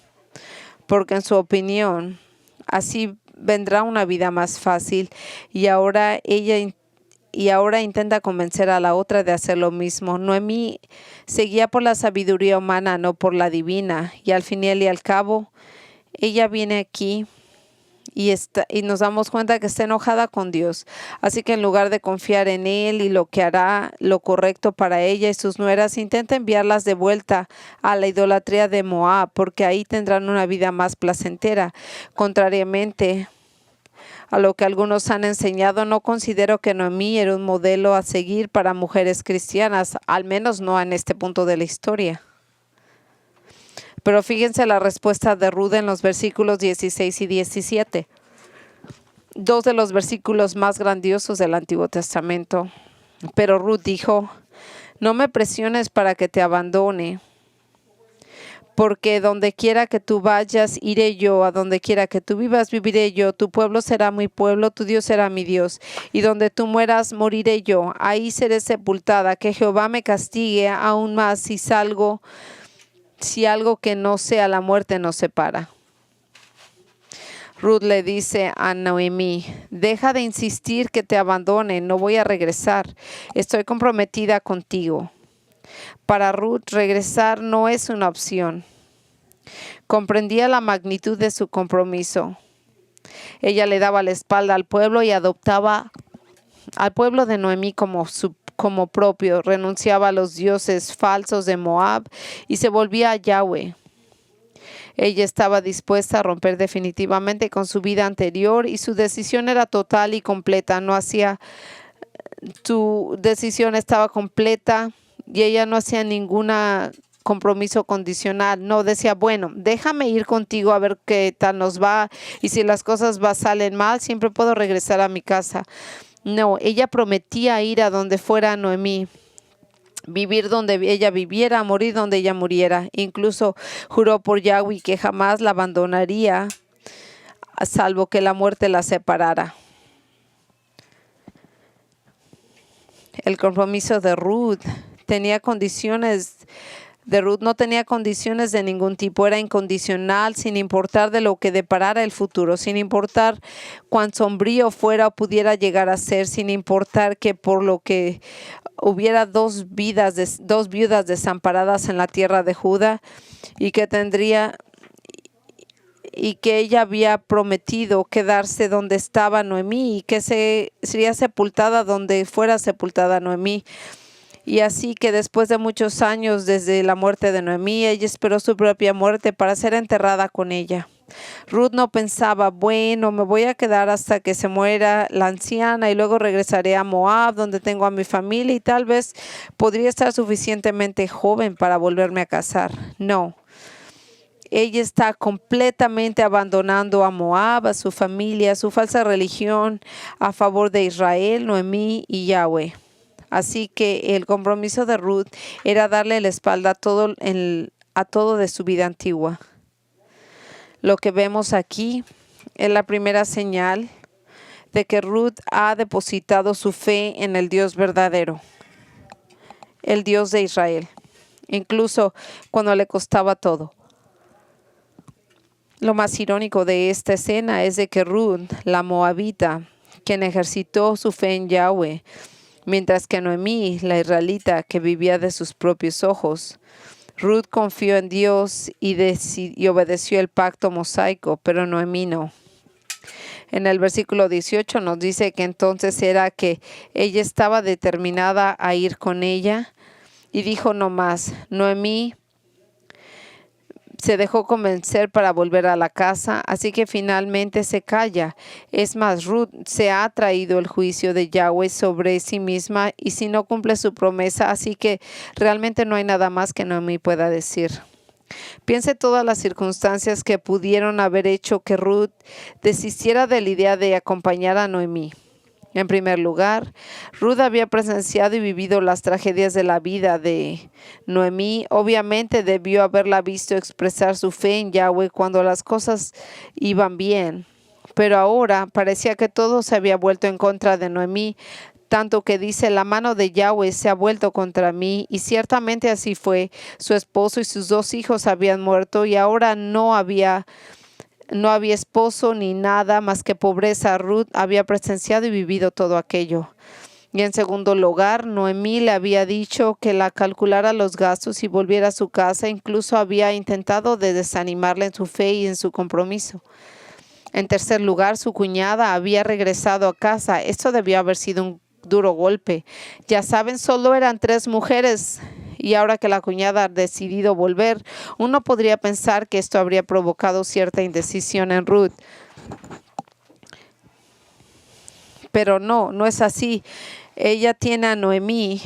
porque en su opinión así vendrá una vida más fácil, y ahora intenta convencer a la otra de hacer lo mismo. Noemí se guía por la sabiduría humana, no por la divina, y al final y al cabo ella viene aquí y nos damos cuenta que está enojada con Dios. Así que en lugar de confiar en Él y lo que hará lo correcto para ella y sus nueras, intenta enviarlas de vuelta a la idolatría de Moab, porque ahí tendrán una vida más placentera. Contrariamente, a lo que algunos han enseñado, no considero que Noemí era un modelo a seguir para mujeres cristianas, al menos no en este punto de la historia. Pero fíjense la respuesta de Ruth en los versículos 16 y 17. Dos de los versículos más grandiosos del Antiguo Testamento. Pero Ruth dijo: no me presiones para que te abandone, porque donde quiera que tú vayas, iré yo; a donde quiera que tú vivas, viviré yo. Tu pueblo será mi pueblo, tu Dios será mi Dios. Y donde tú mueras, moriré yo. Ahí seré sepultada. Que Jehová me castigue aún más si algo que no sea la muerte nos separa. Ruth le dice a Noemí: deja de insistir que te abandone, no voy a regresar. Estoy comprometida contigo. Para Ruth, regresar no es una opción. Comprendía la magnitud de su compromiso. Ella le daba la espalda al pueblo y adoptaba al pueblo de Noemí como propio. Renunciaba a los dioses falsos de Moab y se volvía a Yahweh. Ella estaba dispuesta a romper definitivamente con su vida anterior y su decisión era total y completa. Su decisión estaba completa y ella no hacía ningún compromiso condicional. No decía: bueno, déjame ir contigo a ver qué tal nos va, y si las cosas salen mal, siempre puedo regresar a mi casa. No, ella prometía ir a donde fuera Noemí, vivir donde ella viviera, morir donde ella muriera. Incluso juró por Yahweh que jamás la abandonaría, salvo que la muerte la separara. El compromiso de Ruth no tenía condiciones de ningún tipo, era incondicional, sin importar de lo que deparara el futuro, sin importar cuán sombrío fuera o pudiera llegar a ser, sin importar que por lo que hubiera dos viudas desamparadas en la tierra de Judá, y que ella había prometido quedarse donde estaba Noemí y que sería sepultada donde fuera sepultada Noemí. Y así que después de muchos años desde la muerte de Noemí, ella esperó su propia muerte para ser enterrada con ella. Ruth no pensaba: bueno, me voy a quedar hasta que se muera la anciana y luego regresaré a Moab, donde tengo a mi familia, y tal vez podría estar suficientemente joven para volverme a casar. No. Ella está completamente abandonando a Moab, a su familia, a su falsa religión, a favor de Israel, Noemí y Yahweh. Así que el compromiso de Ruth era darle la espalda a todo de su vida antigua. Lo que vemos aquí es la primera señal de que Ruth ha depositado su fe en el Dios verdadero, el Dios de Israel, incluso cuando le costaba todo. Lo más irónico de esta escena es de que Ruth, la moabita, quien ejercitó su fe en Yahweh, mientras que Noemí, la israelita, que vivía de sus propios ojos. Ruth confió en Dios y obedeció el pacto mosaico, pero Noemí no. En el versículo 18 nos dice que entonces era que ella estaba determinada a ir con ella, y dijo no más. Noemí se dejó convencer para volver a la casa, así que finalmente se calla. Es más, Ruth se ha traído el juicio de Yahweh sobre sí misma, y si no cumple su promesa, así que realmente no hay nada más que Noemí pueda decir. Piense todas las circunstancias que pudieron haber hecho que Ruth desistiera de la idea de acompañar a Noemí. En primer lugar, Ruth había presenciado y vivido las tragedias de la vida de Noemí. Obviamente debió haberla visto expresar su fe en Yahweh cuando las cosas iban bien. Pero ahora parecía que todo se había vuelto en contra de Noemí, tanto que dice: la mano de Yahweh se ha vuelto contra mí. Y ciertamente así fue. Su esposo y sus 2 hijos habían muerto, y ahora no había esposo ni nada más que pobreza. Ruth había presenciado y vivido todo aquello. Y en segundo lugar, Noemí le había dicho que la calculara los gastos y volviera a su casa. Incluso había intentado de desanimarla en su fe y en su compromiso. En tercer lugar, su cuñada había regresado a casa. Esto debió haber sido un duro golpe. Ya saben, solo eran 3 mujeres. Y ahora que la cuñada ha decidido volver, uno podría pensar que esto habría provocado cierta indecisión en Ruth. Pero no es así. Ella tiene a Noemí,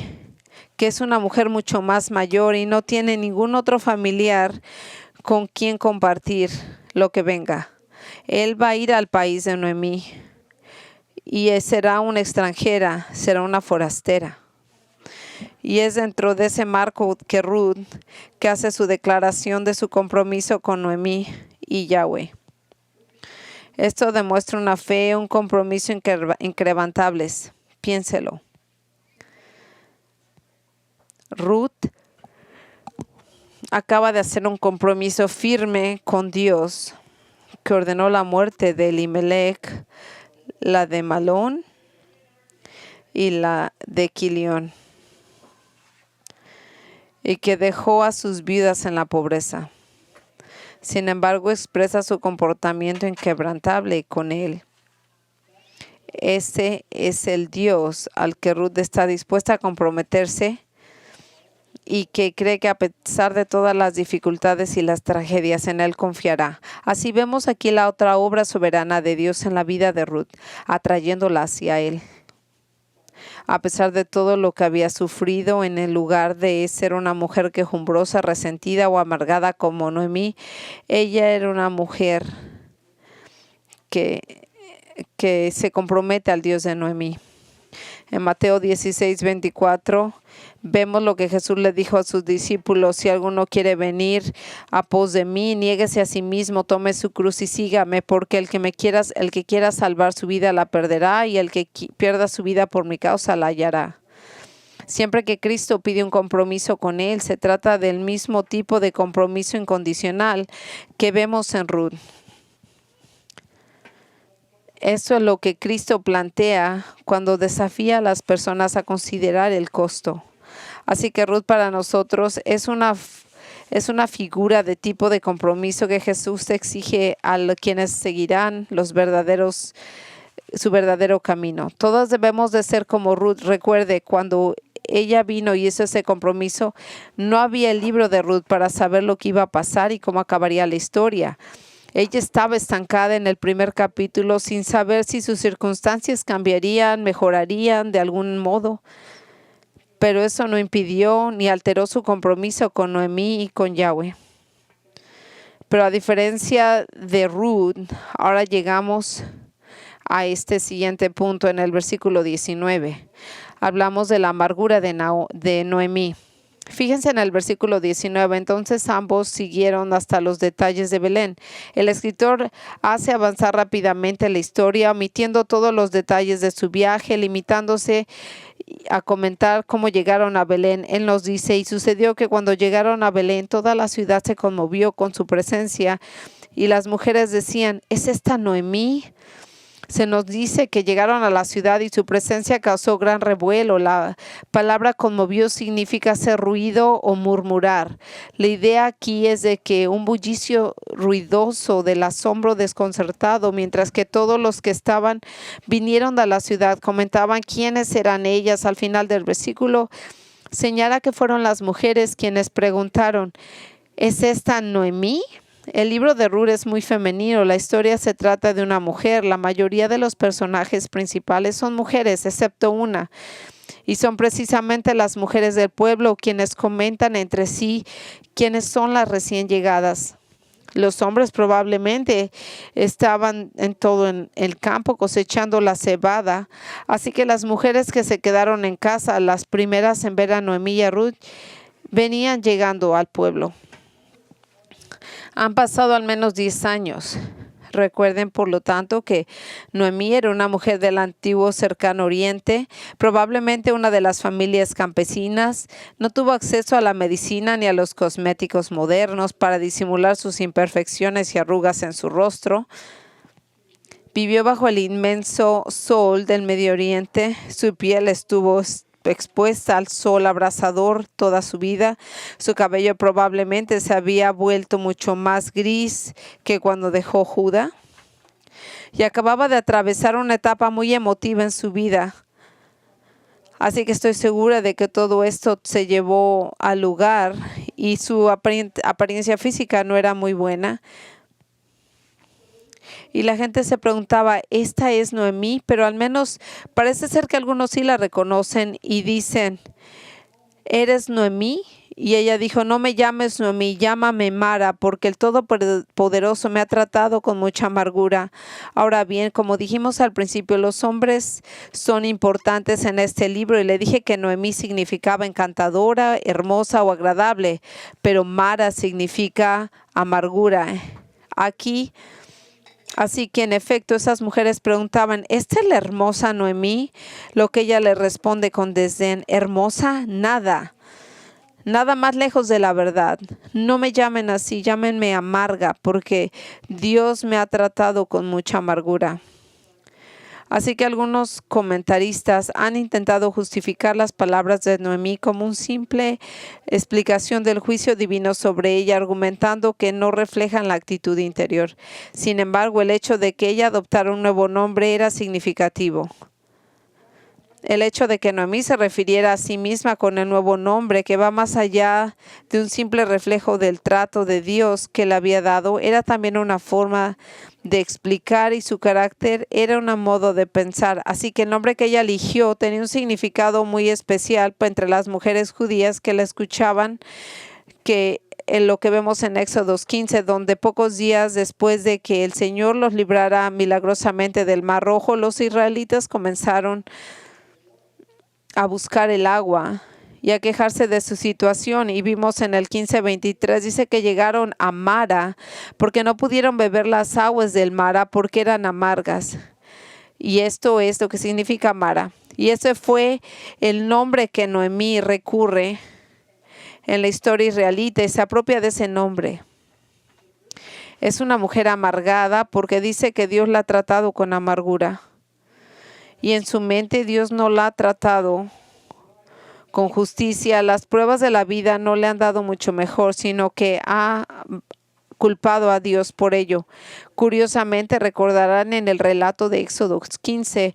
que es una mujer mucho más mayor y no tiene ningún otro familiar con quien compartir lo que venga. Él va a ir al país de Noemí y será una extranjera, será una forastera. Y es dentro de ese marco que Ruth, que hace su declaración de su compromiso con Noemí y Yahweh. Esto demuestra una fe, un compromiso inquebrantables. Piénselo. Ruth acaba de hacer un compromiso firme con Dios, que ordenó la muerte de Elimelech, la de Malón y la de Quilión, y que dejó a sus viudas en la pobreza. Sin embargo, expresa su comportamiento inquebrantable con él. Ese es el Dios al que Ruth está dispuesta a comprometerse y que cree que a pesar de todas las dificultades y las tragedias, en él confiará. Así vemos aquí la otra obra soberana de Dios en la vida de Ruth, atrayéndola hacia él. A pesar de todo lo que había sufrido, en el lugar de ser una mujer quejumbrosa, resentida o amargada como Noemí, ella era una mujer que se compromete al Dios de Noemí. En Mateo 16:24 vemos lo que Jesús le dijo a sus discípulos: si alguno quiere venir a pos de mí, niéguese a sí mismo, tome su cruz y sígame, porque el que quiera salvar su vida la perderá, y el que pierda su vida por mi causa la hallará. Siempre que Cristo pide un compromiso con él, se trata del mismo tipo de compromiso incondicional que vemos en Ruth. Eso es lo que Cristo plantea cuando desafía a las personas a considerar el costo. Así que Ruth para nosotros es una figura de tipo de compromiso que Jesús exige a quienes seguirán su verdadero camino. Todos debemos de ser como Ruth. Recuerde, cuando ella vino y hizo ese compromiso, no había el libro de Ruth para saber lo que iba a pasar y cómo acabaría la historia. Ella estaba estancada en el primer capítulo sin saber si sus circunstancias cambiarían, mejorarían de algún modo. Pero eso no impidió ni alteró su compromiso con Noemí y con Yahweh. Pero a diferencia de Ruth, ahora llegamos a este siguiente punto en el versículo 19. Hablamos de la amargura de Noemí. Fíjense en el versículo 19, entonces ambos siguieron hasta los detalles de Belén. El escritor hace avanzar rápidamente la historia, omitiendo todos los detalles de su viaje, limitándose a comentar cómo llegaron a Belén. Él nos dice: y sucedió que cuando llegaron a Belén, toda la ciudad se conmovió con su presencia, y las mujeres decían: ¿es esta Noemí? Se nos dice que llegaron a la ciudad y su presencia causó gran revuelo. La palabra conmovió significa hacer ruido o murmurar. La idea aquí es de que un bullicio ruidoso del asombro desconcertado, mientras que todos los que estaban vinieron de la ciudad comentaban quiénes eran ellas. Al final del versículo señala que fueron las mujeres quienes preguntaron: ¿es esta Noemí? El libro de Ruth es muy femenino. La historia se trata de una mujer. La mayoría de los personajes principales son mujeres, excepto una. Y son precisamente las mujeres del pueblo quienes comentan entre sí quiénes son las recién llegadas. Los hombres probablemente estaban en el campo cosechando la cebada. Así que las mujeres que se quedaron en casa, las primeras en ver a Noemí y a Ruth, venían llegando al pueblo. Han pasado al menos 10 años. Recuerden, por lo tanto, que Noemí era una mujer del antiguo cercano oriente, probablemente una de las familias campesinas. No tuvo acceso a la medicina ni a los cosméticos modernos para disimular sus imperfecciones y arrugas en su rostro. Vivió bajo el inmenso sol del Medio Oriente. Su piel estuvo expuesta al sol abrasador toda su vida. Su cabello probablemente se había vuelto mucho más gris que cuando dejó Judá, y acababa de atravesar una etapa muy emotiva en su vida. Así que estoy segura de que todo esto se llevó al lugar y su apariencia física no era muy buena. Y la gente se preguntaba, ¿esta es Noemí? Pero al menos parece ser que algunos sí la reconocen y dicen, ¿eres Noemí? Y ella dijo, no me llames Noemí, llámame Mara, porque el Todopoderoso me ha tratado con mucha amargura. Ahora bien, como dijimos al principio, los hombres son importantes en este libro y le dije que Noemí significaba encantadora, hermosa o agradable, pero Mara significa amargura. Aquí, así que en efecto esas mujeres preguntaban, ¿esta es la hermosa Noemí? Lo que ella le responde con desdén, ¿hermosa? Nada más lejos de la verdad. No me llamen así, llámenme amarga, porque Dios me ha tratado con mucha amargura. Así que algunos comentaristas han intentado justificar las palabras de Noemí como una simple explicación del juicio divino sobre ella, argumentando que no reflejan la actitud interior. Sin embargo, el hecho de que ella adoptara un nuevo nombre era significativo. El hecho de que Noemí se refiriera a sí misma con el nuevo nombre, que va más allá de un simple reflejo del trato de Dios que le había dado, era también una forma de explicar y su carácter era un modo de pensar. Así que el nombre que ella eligió tenía un significado muy especial entre las mujeres judías que la escuchaban, que en lo que vemos en Éxodo 15, donde pocos días después de que el Señor los librara milagrosamente del Mar Rojo, los israelitas comenzaron a buscar el agua y a quejarse de su situación. Y vimos en el 15:23, dice que llegaron a Mara porque no pudieron beber las aguas del Mara porque eran amargas. Y esto es lo que significa Mara. Y ese fue el nombre que Noemí recurre en la historia israelita y se apropia de ese nombre. Es una mujer amargada porque dice que Dios la ha tratado con amargura. Y en su mente Dios no la ha tratado con justicia. Las pruebas de la vida no le han dado mucho mejor, sino que ha culpado a Dios por ello. Curiosamente, recordarán en el relato de Éxodo 15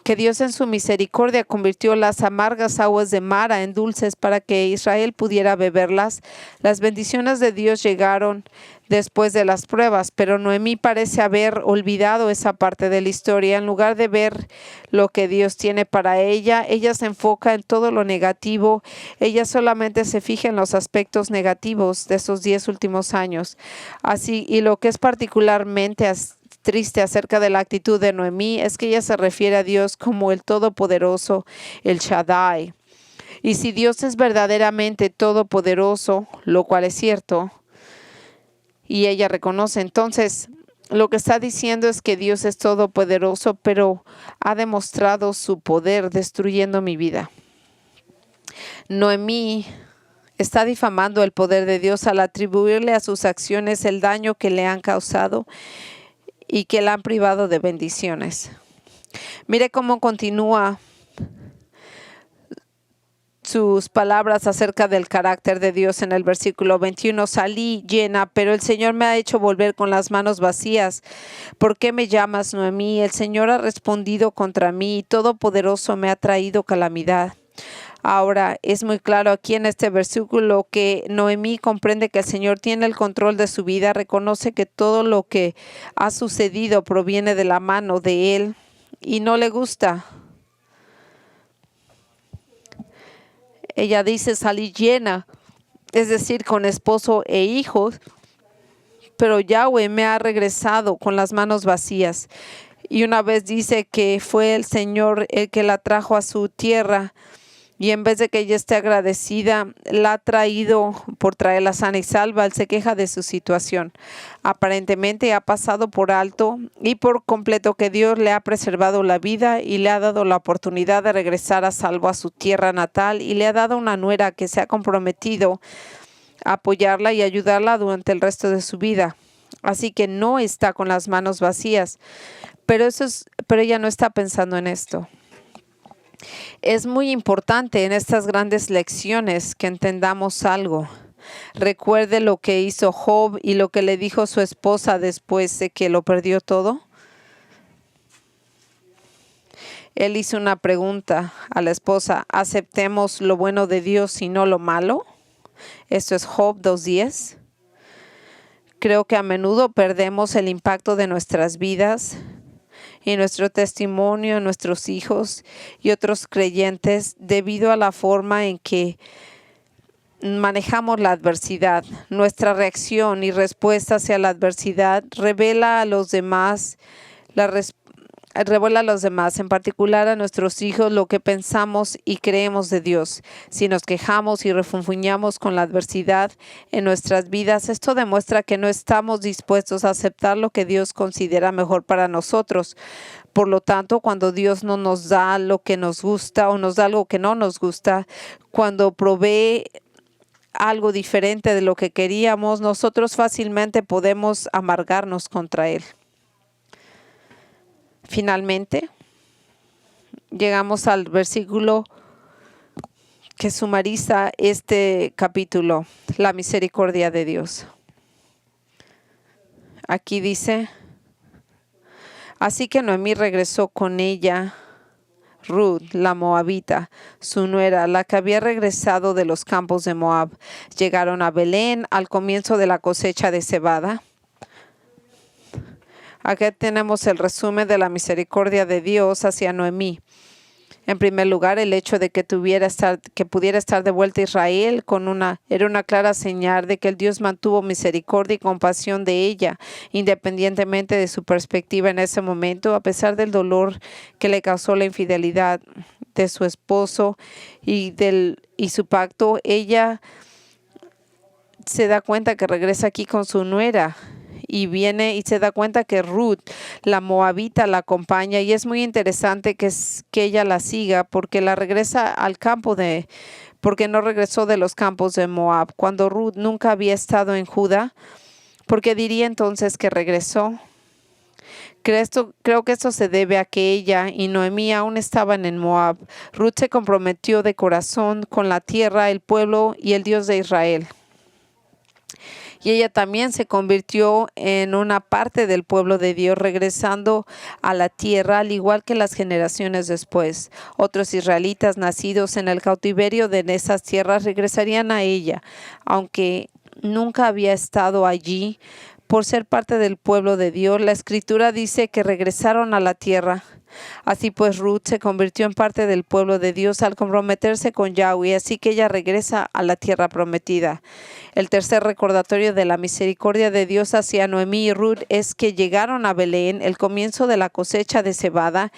que Dios en su misericordia convirtió las amargas aguas de Mara en dulces para que Israel pudiera beberlas. Las bendiciones de Dios llegaron después de las pruebas, pero Noemí parece haber olvidado esa parte de la historia. En lugar de ver lo que Dios tiene para ella, ella se enfoca en todo lo negativo. Ella solamente se fija en los aspectos negativos de esos 10 últimos años. Así, y lo que es particularmente triste acerca de la actitud de Noemí es que ella se refiere a Dios como el Todopoderoso, el Shaddai. Y si Dios es verdaderamente todopoderoso, lo cual es cierto, y ella reconoce, entonces lo que está diciendo es que Dios es todopoderoso, pero ha demostrado su poder destruyendo mi vida. Noemí está difamando el poder de Dios al atribuirle a sus acciones el daño que le han causado y que la han privado de bendiciones. Mire cómo continúa sus palabras acerca del carácter de Dios en el versículo 21. Salí llena, pero el Señor me ha hecho volver con las manos vacías. ¿Por qué me llamas Noemí? El Señor ha respondido contra mí y Todopoderoso me ha traído calamidad. Ahora, es muy claro aquí en este versículo que Noemí comprende que el Señor tiene el control de su vida, reconoce que todo lo que ha sucedido proviene de la mano de Él y no le gusta. Ella dice, salí llena, es decir, con esposo e hijos, pero Yahweh me ha regresado con las manos vacías. Y una vez dice que fue el Señor el que la trajo a su tierra. Y en vez de que ella esté agradecida, la ha traído por traerla sana y salva. Él se queja de su situación. Aparentemente ha pasado por alto y por completo que Dios le ha preservado la vida y le ha dado la oportunidad de regresar a salvo a su tierra natal y le ha dado una nuera que se ha comprometido a apoyarla y ayudarla durante el resto de su vida. Así que no está con las manos vacías. Pero ella no está pensando en esto. Es muy importante en estas grandes lecciones que entendamos algo. Recuerde lo que hizo Job y lo que le dijo su esposa después de que lo perdió todo. Él hizo una pregunta a la esposa: ¿aceptemos lo bueno de Dios y no lo malo? Esto es Job 2:10. Creo que a menudo perdemos el impacto de nuestras vidas y nuestro testimonio, nuestros hijos y otros creyentes debido a la forma en que manejamos la adversidad. Nuestra reacción y respuesta hacia la adversidad revela a los demás, en particular a nuestros hijos, lo que pensamos y creemos de Dios. Si nos quejamos y refunfuñamos con la adversidad en nuestras vidas, esto demuestra que no estamos dispuestos a aceptar lo que Dios considera mejor para nosotros. Por lo tanto, cuando Dios no nos da lo que nos gusta o nos da algo que no nos gusta, cuando provee algo diferente de lo que queríamos, nosotros fácilmente podemos amargarnos contra Él. Finalmente, llegamos al versículo que sumariza este capítulo, la misericordia de Dios. Aquí dice: así que Noemí regresó con ella Ruth, la moabita, su nuera, la que había regresado de los campos de Moab. Llegaron a Belén al comienzo de la cosecha de cebada. Aquí tenemos el resumen de la misericordia de Dios hacia Noemí. En primer lugar, el hecho de que pudiera estar de vuelta a Israel era una clara señal de que el Dios mantuvo misericordia y compasión de ella, independientemente de su perspectiva en ese momento, a pesar del dolor que le causó la infidelidad de su esposo y su pacto. Ella se da cuenta que regresa aquí con su nuera. Y viene y se da cuenta que Ruth, la moabita, la acompaña, y es muy interesante que ella la siga porque la regresa al porque no regresó de los campos de Moab, cuando Ruth nunca había estado en Judá, porque diría entonces que regresó. Creo que esto se debe a que ella y Noemí aún estaban en Moab. Ruth se comprometió de corazón con la tierra, el pueblo y el Dios de Israel. Y ella también se convirtió en una parte del pueblo de Dios, regresando a la tierra, al igual que las generaciones después. Otros israelitas nacidos en el cautiverio de esas tierras regresarían a ella, aunque nunca había estado allí. Por ser parte del pueblo de Dios, la Escritura dice que regresaron a la tierra. Así pues, Ruth se convirtió en parte del pueblo de Dios al comprometerse con Yahweh, así que ella regresa a la tierra prometida. El tercer recordatorio de la misericordia de Dios hacia Noemí y Ruth es que llegaron a Belén, el comienzo de la cosecha de cebada.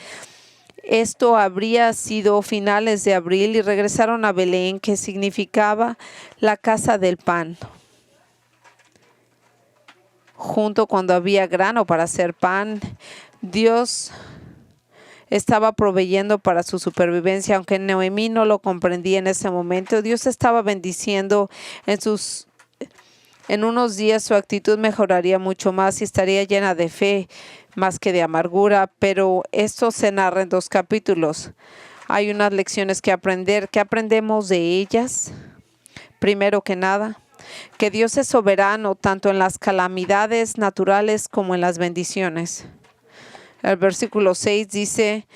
Esto habría sido finales de abril y regresaron a Belén, que significaba la casa del pan. Junto cuando había grano para hacer pan, Dios estaba proveyendo para su supervivencia, aunque Noemí no lo comprendía en ese momento. Dios estaba bendiciendo en unos días. Su actitud mejoraría mucho más y estaría llena de fe más que de amargura, pero esto se narra en 2 capítulos. Hay unas lecciones que aprender. ¿Qué aprendemos de ellas? Primero que nada, que Dios es soberano tanto en las calamidades naturales como en las bendiciones. El versículo 6 dice: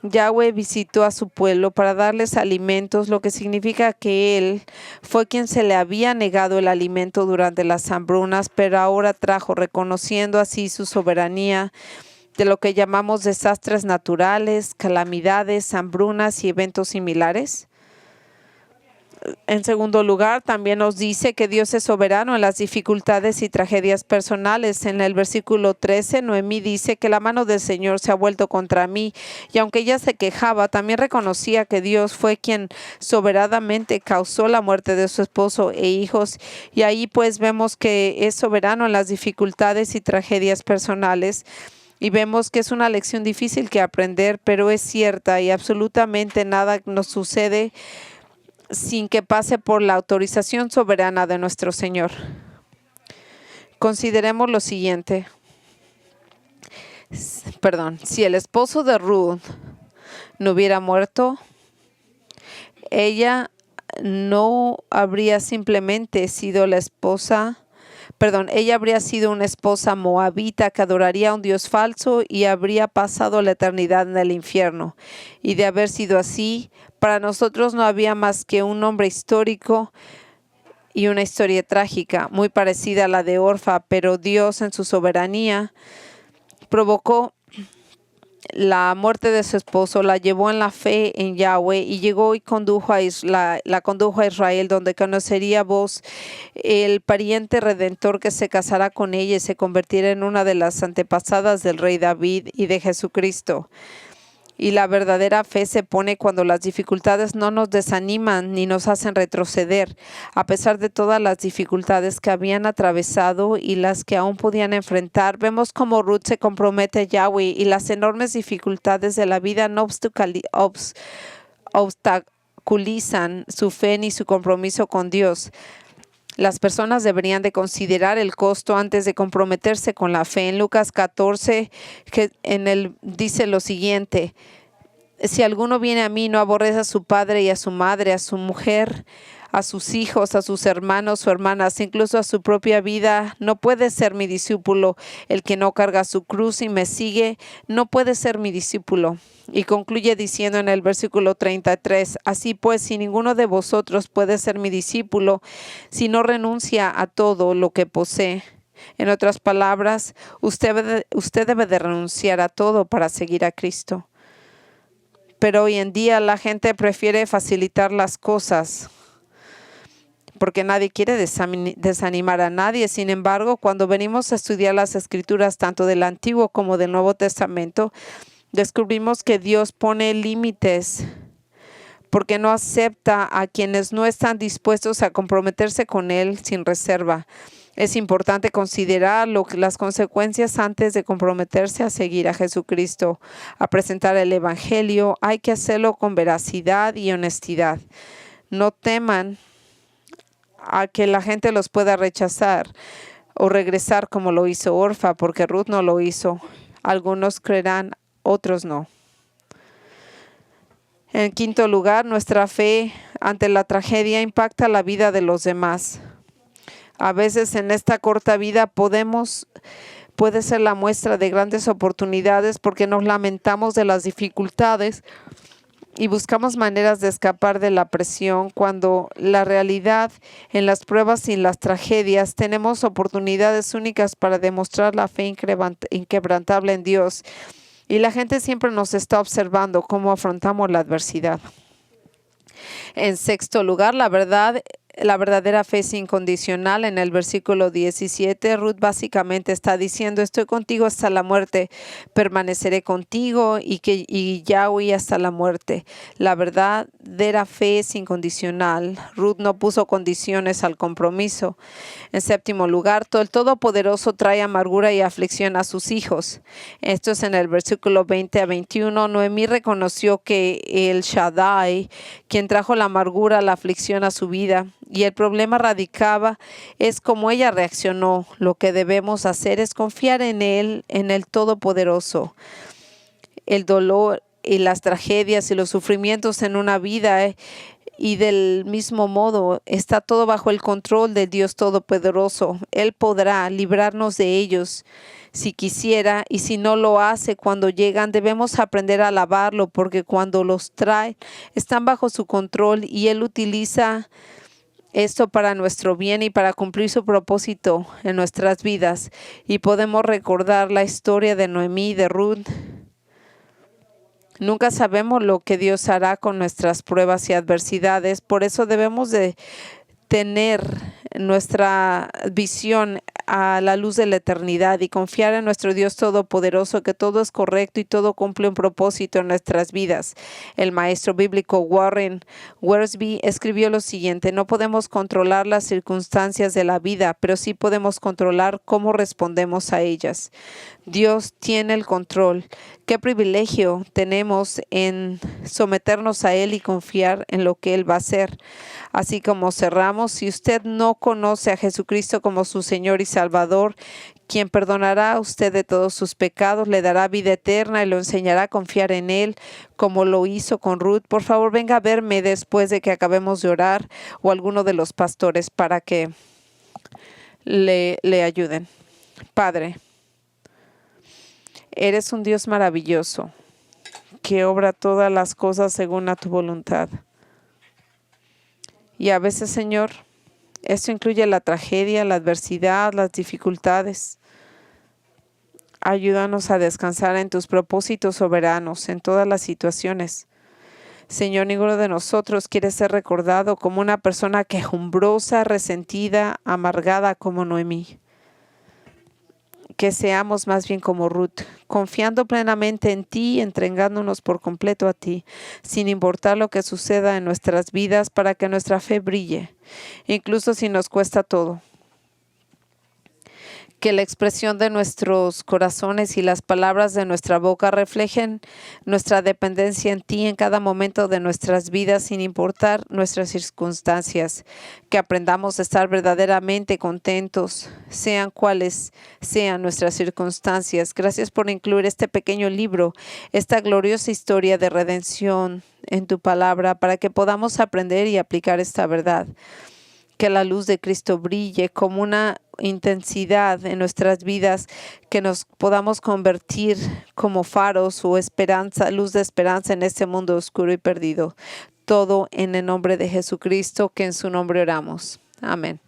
Yahweh visitó a su pueblo para darles alimentos, lo que significa que Él fue quien se le había negado el alimento durante las hambrunas, pero ahora trajo, reconociendo así su soberanía de lo que llamamos desastres naturales, calamidades, hambrunas y eventos similares. En segundo lugar, también nos dice que Dios es soberano en las dificultades y tragedias personales. En el versículo 13, Noemí dice que la mano del Señor se ha vuelto contra mí. Y aunque ella se quejaba, también reconocía que Dios fue quien soberanamente causó la muerte de su esposo e hijos. Y ahí pues vemos que es soberano en las dificultades y tragedias personales. Y vemos que es una lección difícil que aprender, pero es cierta, y absolutamente nada nos sucede sin que pase por la autorización soberana de nuestro Señor. Consideremos lo siguiente. Si el esposo de Ruth no hubiera muerto, ella no habría simplemente sido ella habría sido una esposa moabita que adoraría a un Dios falso y habría pasado la eternidad en el infierno. Y de haber sido así, para nosotros no había más que un hombre histórico y una historia trágica, muy parecida a la de Orfa, pero Dios en su soberanía provocó la muerte de su esposo, la llevó en la fe en Yahweh y llegó y condujo a la condujo a Israel, donde conocería vos el pariente redentor que se casará con ella y se convertirá en una de las antepasadas del rey David y de Jesucristo. Y la verdadera fe se pone cuando las dificultades no nos desaniman ni nos hacen retroceder, a pesar de todas las dificultades que habían atravesado y las que aún podían enfrentar. Vemos cómo Ruth se compromete a Yahweh y las enormes dificultades de la vida no obstaculizan su fe ni su compromiso con Dios. Las personas deberían de considerar el costo antes de comprometerse con la fe. En Lucas 14, dice lo siguiente: si alguno viene a mí, no aborrece a su padre y a su madre, a su mujer, a sus hijos, a sus hermanos o hermanas, incluso a su propia vida, no puede ser mi discípulo. El que no carga su cruz y me sigue, no puede ser mi discípulo. Y concluye diciendo en el versículo 33, así pues, si ninguno de vosotros puede ser mi discípulo, si no renuncia a todo lo que posee. En otras palabras, usted debe de renunciar a todo para seguir a Cristo. Pero hoy en día la gente prefiere facilitar las cosas, porque nadie quiere desanimar a nadie. Sin embargo, cuando venimos a estudiar las Escrituras, tanto del Antiguo como del Nuevo Testamento, descubrimos que Dios pone límites porque no acepta a quienes no están dispuestos a comprometerse con Él sin reserva. Es importante considerar las consecuencias antes de comprometerse a seguir a Jesucristo, a presentar el Evangelio. Hay que hacerlo con veracidad y honestidad. No teman a que la gente los pueda rechazar o regresar como lo hizo Orfa, porque Ruth no lo hizo. Algunos creerán, otros no. En quinto lugar, nuestra fe ante la tragedia impacta la vida de los demás. A veces en esta corta vida puede ser la muestra de grandes oportunidades porque nos lamentamos de las dificultades y buscamos maneras de escapar de la presión, cuando la realidad en las pruebas y las tragedias tenemos oportunidades únicas para demostrar la fe inquebrantable en Dios. Y la gente siempre nos está observando cómo afrontamos la adversidad. En sexto lugar, la verdadera fe es incondicional. En el versículo 17, Ruth básicamente está diciendo, estoy contigo hasta la muerte, permaneceré contigo y Yahweh hasta la muerte. La verdadera fe es incondicional. Ruth no puso condiciones al compromiso. En séptimo lugar, el Todopoderoso trae amargura y aflicción a sus hijos. Esto es en el versículo 20 a 21. Noemí reconoció que el Shaddai, quien trajo la amargura, la aflicción a su vida, y el problema radicaba es cómo ella reaccionó. Lo que debemos hacer es confiar en Él, en el Todopoderoso. El dolor y las tragedias y los sufrimientos en una vida y del mismo modo está todo bajo el control de Dios Todopoderoso. Él podrá librarnos de ellos si quisiera, y si no lo hace cuando llegan, debemos aprender a alabarlo, porque cuando los trae están bajo su control y Él utiliza esto para nuestro bien y para cumplir su propósito en nuestras vidas. Y podemos recordar la historia de Noemí y de Ruth. Nunca sabemos lo que Dios hará con nuestras pruebas y adversidades. Por eso debemos de tener nuestra visión a la luz de la eternidad y confiar en nuestro Dios Todopoderoso, que todo es correcto y todo cumple un propósito en nuestras vidas. El maestro bíblico Warren Wiersbe escribió lo siguiente: no podemos controlar las circunstancias de la vida, pero sí podemos controlar cómo respondemos a ellas. Dios tiene el control. Qué privilegio tenemos en someternos a Él y confiar en lo que Él va a hacer. Así como cerramos, si usted no conoce a Jesucristo como su Señor y Salvador, quien perdonará a usted de todos sus pecados, le dará vida eterna y lo enseñará a confiar en Él, como lo hizo con Ruth, por favor venga a verme después de que acabemos de orar, o alguno de los pastores, para que le ayuden. Padre, eres un Dios maravilloso que obra todas las cosas según a tu voluntad. Y a veces, Señor, Esto incluye la tragedia, la adversidad, las dificultades. Ayúdanos a descansar en tus propósitos soberanos en todas las situaciones. Señor, ninguno de nosotros quiere ser recordado como una persona quejumbrosa, resentida, amargada como Noemí. Que seamos más bien como Ruth, confiando plenamente en ti, entregándonos por completo a ti, sin importar lo que suceda en nuestras vidas, para que nuestra fe brille, incluso si nos cuesta todo. Que la expresión de nuestros corazones y las palabras de nuestra boca reflejen nuestra dependencia en ti en cada momento de nuestras vidas, sin importar nuestras circunstancias. Que aprendamos a estar verdaderamente contentos, sean cuales sean nuestras circunstancias. Gracias por incluir este pequeño libro, esta gloriosa historia de redención en tu palabra, para que podamos aprender y aplicar esta verdad. Que la luz de Cristo brille como una intensidad en nuestras vidas, que nos podamos convertir como faros o esperanza, luz de esperanza en este mundo oscuro y perdido. Todo en el nombre de Jesucristo, que en su nombre oramos. Amén.